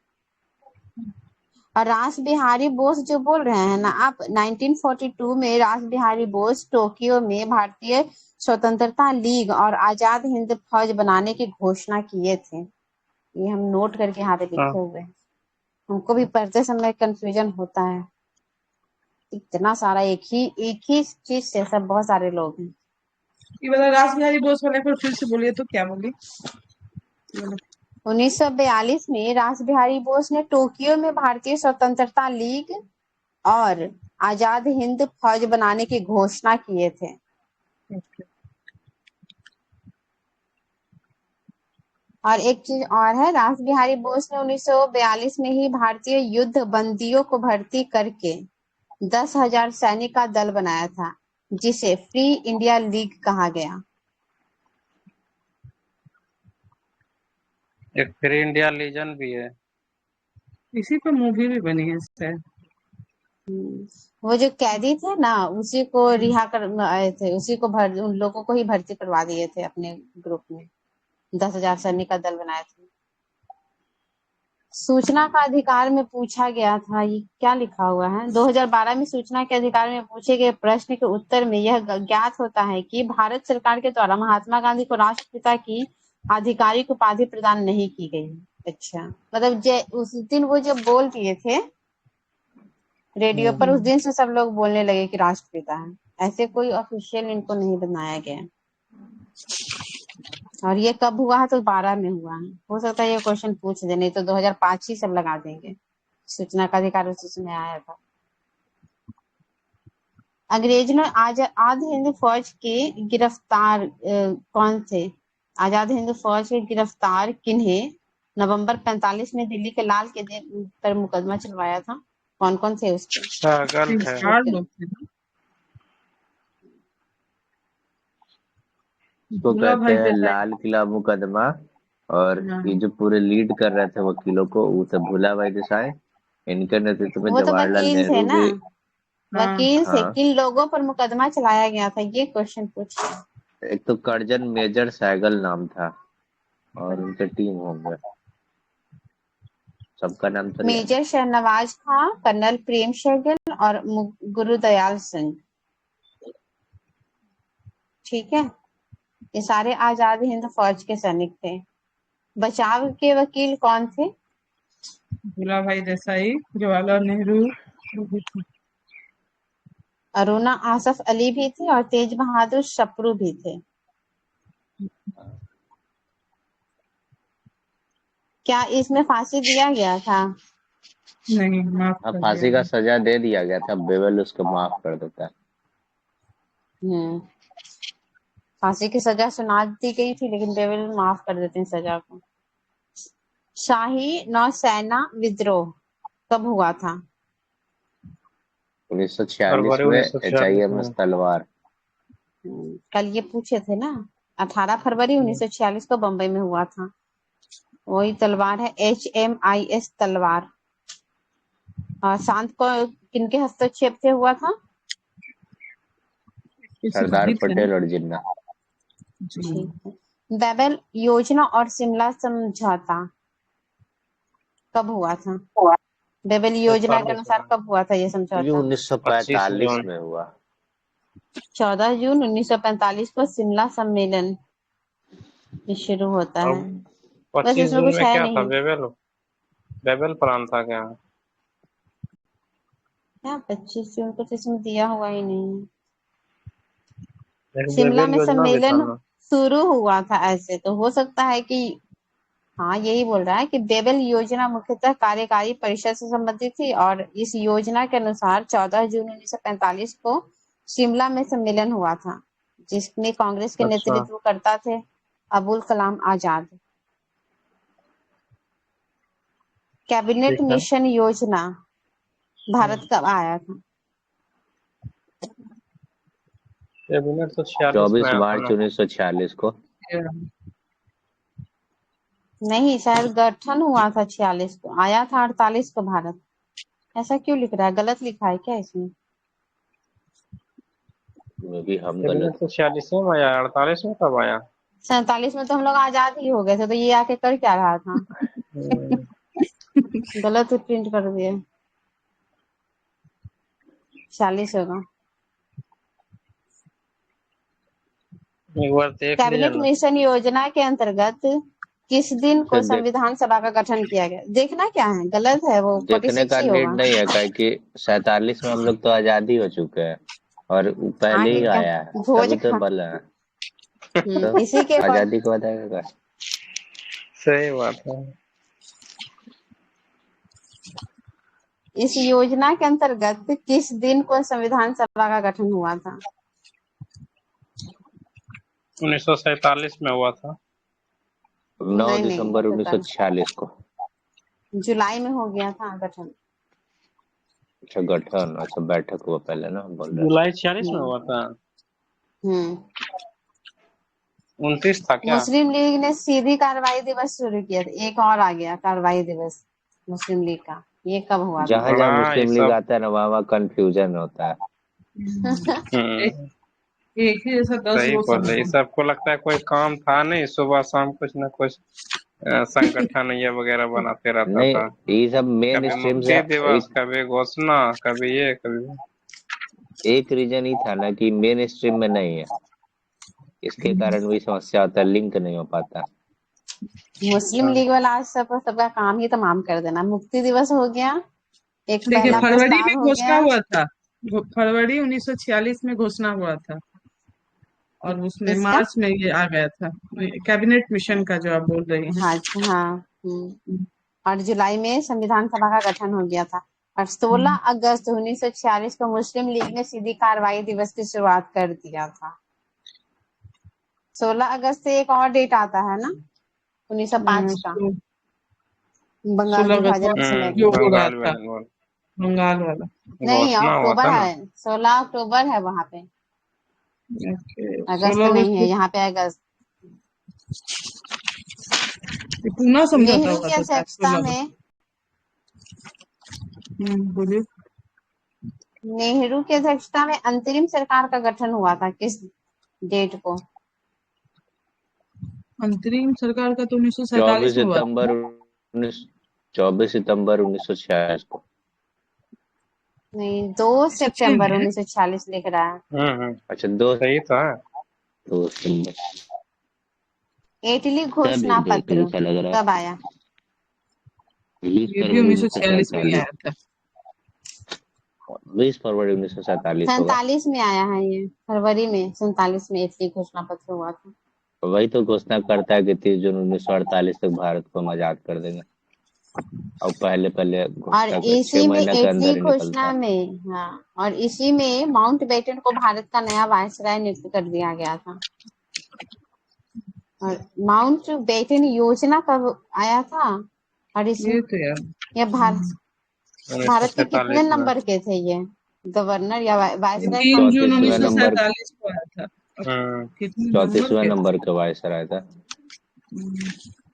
और रास बिहारी बोस जो बोल रहे हैं ना आप, 1942 में रास बिहारी बोस टोक्यो में भारतीय स्वतंत्रता लीग और आजाद हिंद फौज बनाने की घोषणा किए थे। ये हम नोट करके यहाँ पे लिखे हाँ। हुए हैं। हमको भी पढ़ते समय कंफ्यूजन होता है, इतना सारा एक ही चीज से सब बहुत सारे लोग हैं। ये वाला रास बिहारी बोस वाले पर फिर से बोलिए तो, क्या बोली? 1942 में रास बिहारी बोस ने टोक्यो में भारतीय स्वतंत्रता लीग और आजाद हिंद फौज बनाने की घोषणा किए थे। और एक चीज और है, रास बिहारी बोस ने 1942 में ही भारतीय युद्ध बंदियों को भर्ती करके 10,000 सैनिक का दल बनाया था, जिसे फ्री इंडिया लीग कहा गया। एक फ्री इंडिया लीजन भी है। इसी पे मूवी भी बनी है शायद। वो जो कैदी थे ना, उसी को रिहा कर आए थे, उसी को उन लोगों को ही भर्ती करवा दिए थे अपने ग्रुप में, 10,000 सैनिक का दल बनाए थे। सूचना का अधिकार में पूछा गया था, ये क्या लिखा हुआ है, 2012 में सूचना के अधिकार में पूछे गए प्रश्न के उत्तर में यह ज्ञात होता है कि भारत सरकार के द्वारा महात्मा गांधी को राष्ट्रपिता की आधिकारिक उपाधि प्रदान नहीं की गई। अच्छा, मतलब उस दिन वो जब बोल दिए थे रेडियो पर, उस दिन से सब लोग बोलने लगे कि राष्ट्रपिता है, ऐसे कोई ऑफिशियल इनको नहीं बनाया गया। और ये कब हुआ है, तो 12 में हुआ है। हो सकता है ये क्वेश्चन पूछ दे, नहीं तो 2005 ही सब लगा देंगे, सूचना का अधिकार उसी समय आया था। अंग्रेज ने आजाद हिंद फौज के गिरफ्तार कौन थे? आजाद हिंद फौज के गिरफ्तार किन्हें नवंबर 45 में दिल्ली के लाल किले पर मुकदमा चलवाया था? कौन कौन थे उसके? पागल थे। 4 लोग थे ना। तो भोला कहते भाई हैं देसाई। लाल किला मुकदमा। और ये हाँ, जो पूरे लीड कर रहे थे वकीलों को, वो थे भूला भाई देसाई। इनके नेतृत्व में वो तो जवाहरलाल वकील थे नेहरू ना, भी। हाँ। वकील थे, हाँ। किन लोगों पर मुकदमा चलाया गया था, ये क्वेश्चन पूछ। एक तो कर्जन मेजर सहगल नाम था, और उनके टीम होंगे। सबका नाम तो लेना। मेजर शहनवाज खां, कर्नल प्रेम सहगल और गुरुदयाल सिंह। ठीक है, ये सारे आजाद हिंद फौज के सैनिक थे। बचाव के वकील कौन थे? भोला भाई देसाई, जवाहरलाल नेहरू। अरुणा आसफ अली भी थे और तेज बहादुर सप्रू भी थे। क्या इसमें फांसी दिया गया था? नहीं, माफ हाँ, कर दिया फांसी का गया। सजा दे दिया गया था, बेवल उसको माफ कर देता है। हम्म, फांसी की सजा सुना दी गई थी, लेकिन बेविल माफ कर देते हैं सजा को। शाही नौसेना विद्रोह कब हुआ था? 1946 फरवरी में 1946 में। HIMS तलवार। कल ये पूछे थे ना, 18 फरवरी 1946 को बंबई में हुआ था। वही तलवार है, HMIS तलवार। और शांत को किनके हस्तक्षेप से हुआ था? कुछ सरदार सिपाही थे ना। पटेल और जिन्ना। जी। ठीक है। बेबल योजना और शिमला समझौता कब हुआ था? बेबल योजना के 45 अनुसार में कब हुआ था ये ये समझौता? 25 1945 जून में हुआ। 14 जून 1945 को शिमला सम्मेलन ये शुरू होता है। अब बस 25 इसमें जून कुछ में है क्या था? नहीं। बेबल प्रांत था क्या? क्या 25 जून को तो इसमें दिया हुआ ही नहीं है। एक शिमला बेबल में योजना भी था सम्मेलन ना। शुरू हुआ था, ऐसे तो हो सकता है कि हाँ यही बोल रहा है कि बेबल योजना मुख्यतः कार्यकारी परिषद से संबंधित थी और इस योजना के अनुसार 14 जून 1945 को शिमला में सम्मेलन हुआ था, जिसमें कांग्रेस के अच्छा, नेतृत्व करता थे अबुल कलाम आजाद। कैबिनेट ठीक है। मिशन योजना भारत कब आया था? कैबिनेट तो 46 में 24 आया था मार्च ना। 1946 को। नहीं, शायद गठन हुआ था 46 को, आया था 48 को भारत। ऐसा क्यों लिख रहा है? गलत लिखा है क्या इसमें? में भी हम कैबिनेट गलत तो 46 में आया, 48 में कब आया? 47 में तो हम लोग आजाद ही हो गए थे, तो ये आके कर क्या रहा था? हम्म, गलत प्रिंट कर दिए। 40 होगा। एक बार देख लीजिए कैबिनेट ना। मिशन योजना के अंतर्गत किस दिन को फिर संविधान सभा का गठन किया गया? देखना क्या है, गलत है, वो देखने 46 का ही नीड होगा। नहीं है, क्या कि 47 में हम लोग तो आजादी हो चुके हैं और हाँ पहले ही ठीक है, आया है, भोज तभी तो खा बोल रहे हैं। तो इसी के आजादी के बाद आएगा क्या? सही बात है। इस योजना के अंतर्गत किस दिन को संविधान सभा का गठन हुआ था? 1947 में हुआ था। 9 नहीं नहीं, दिसंबर पता 1946 को। नहीं। जुलाई में हो गया था गठन। अच्छा, गठन, अच्छा बैठक हुआ पहले ना, हम बोल रहे जुलाई 46 में हम्म हुआ था। हम्म 29 था क्या? मुस्लिम लीग ने सीधी कार्रवाई दिवस शुरू किया था। एक और आ गया कार्रवाई दिवस मुस्लिम लीग का, ये कब हुआ था? जहां जहां बड़ा ये मुस्लिम लीग सब। आता है ना, वहां कंफ्यूजन होता है। एक हम्म, एक ही जैसा 10 सही गो बोले। ये संगठन। सबको लगता है कोई काम था नहीं, सुबह शाम कुछ न कुछ संगठन ये वगैरह बनाते रहता नहीं, था। ये सब मेन कभी स्ट्रीम से मुक्ति दिवस, कभी घोषणा, कभी ये, कभी वो। एक रीजन ही था ना कि मेन स्ट्रीम में नहीं है, इसके कारण भी समस्या होता है, लिंक नहीं हो पाता। मुस्लिम अच्छा, लीग वाला आज सबका काम ही तमाम कर देना। मुक्ति दिवस हो गया, एक देखिए पहला फरवरी में प्रस्ताव हो घोषणा गया। हुआ था। फरवरी 1946 में घोषणा हुआ था और उसमें इसका मार्च में ये आ गया था। कैबिनेट मिशन का जो आप बोल रही हैं। हाँ हाँ और जुलाई में संविधान सभा का गठन हो गया था। और 16 अगस्त 1946 को मुस्लिम लीग ने सीधी कार्रवाई दिवस की शुरुआत कर दिया था। 16 अगस्त से एक और डेट आता है ना, 1905 का, बंगाल 16 अगस्त विभाजन के समय जो का। हो रहा बंगाल था, में बंगाल वाला। नहीं, घोषणा हुआ अक्टूबर था ना। है, 16 अक्टूबर है वहां पे, ओके, अगस्त 16 अगस्त नहीं है, को यहाँ पे अगस्त। ये पूना समझौता नेहरू हुआ की था शायद अध्यक्षता 16 अगस्त। में बोलिए। नेहरू की अध्यक्षता में अंतरिम सरकार का गठन हुआ था किस डेट को? अंतरिम सरकार का तो 24 1947 में हुआ था सितंबर ना। 19 24 सितंबर 1946 को। नहीं, 2 6 सितंबर में 1946 लिख रहा है। अच्छा, दो सही था। सितंबर। इटली तब घोषणा लिख दे पत्र कैसा लग रहा कब है। आया? 20 ये भी फरवरी 1946 में ही 1947। आया था। 20 फरवरी 1947 होगा। 47 में आया है ये, फरवरी में 47 में इटली घोषणा पत्र हुआ था। वही तो घोषणा करता है कि 30 जून 1948 तक भारत को हम आजाद कर देंगे, और पहले पहले और घोषणा कर 6 इसी में महीना के इटली अंदर ही निकलता घोषणा है। में, हाँ, और इसी में माउंट बेटन को भारत का नया वायसराय नियुक्त कर दिया गया था। और माउंट बेटन योजना कब आया था? और इसमें ये तो यार ये भारत के कितने 1947 में। नंबर के थे ये गवर्नर या ये वायसराय? 3 जून 34वें नंबर, 1947 को आया था। हम्म, कितने नंबर 34वें के थे? नंबर का वायसराय था।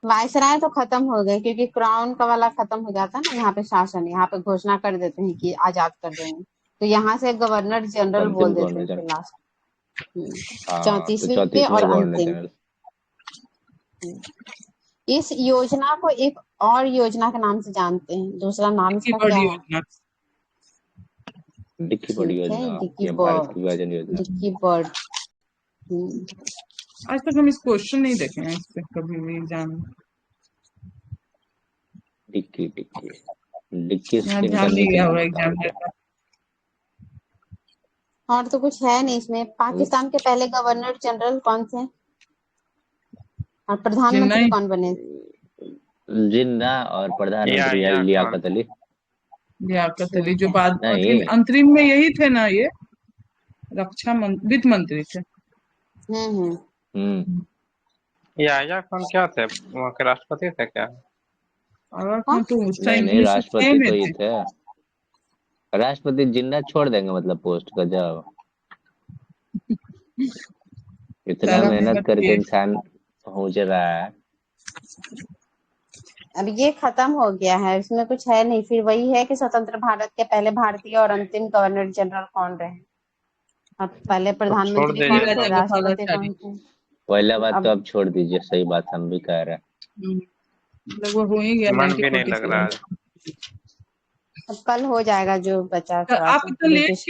वायसराय तो खत्म हो गए, क्योंकि क्राउन का वाला खत्म हो जाता है ना, यहाँ पे शासन, यहाँ पे घोषणा कर देते हैं कि आजाद कर देंगे, तो यहाँ से गवर्नर जनरल बोल अंतिम देते थे कॉन्वेंशन। लास्ट। हाँ तो 34वीं 34वीं और गवर्नर अंतिम। जनरल। इस योजना को एक और योजना के नाम से जानते हैं, दूसरा नाम डिक्की इसका बर्ड क्या है? योजना। डिक्की बर्ड ठीक है, योजना डिक्की या भारत बर्ड। की विभाजन योजना। Dicky bird. हम्म, आज तक हम इस क्वेश्चन नहीं देखे हैं इस पे कभी भी एग्जाम में। डिक्की डिक्की डिक्की यहाँ स्किन ध्यान टनल नहीं के गया नाम होगा से था। एग्जामिनर का। और तो कुछ है नहीं इसमें। पाकिस्तान के पहले गवर्नर जनरल कौन थे और प्रधानमंत्री जिन्ना कौन बने? जिन्ना और प्रधानमंत्री या लियाकत अली। लियाकत अली ठीक जो है। बाद नहीं अंतरिम में यही थे ना, ये वित्त मंत्री थे। हम्म। हम्म या कौन क्या थे, वहाँ के राष्ट्रपति थे क्या? और कौन? तो उस नहीं टाइम नहीं 1906 राष्ट्रपति में तो ये थे। थे। राष्ट्रपति जिन्ना छोड़ देंगे मतलब पोस्ट का, जब इतना सारा मेहनत मेहनत करके किए। इंसान पहुंच रहा है। अब ये खत्म हो गया है, इसमें कुछ है नहीं। फिर वही है कि स्वतंत्र भारत के पहले भारतीय और अंतिम गवर्नर जनरल कौन रहे, और पहले तो छोड़ प्रधानमंत्री दीजिए कौन तो। थे, राजेंद्र राष्ट्रपति प्रसाद कौन थे। पहला बात तो अब अब छोड़ दीजिए, सही बात हम भी कह रहे हैं। लगभग हो ही गया मन भी नहीं लग रहा है। 1947। कल हो जाएगा जो बचा तो थोड़ा आप सा इतना लेट ब्रिटिश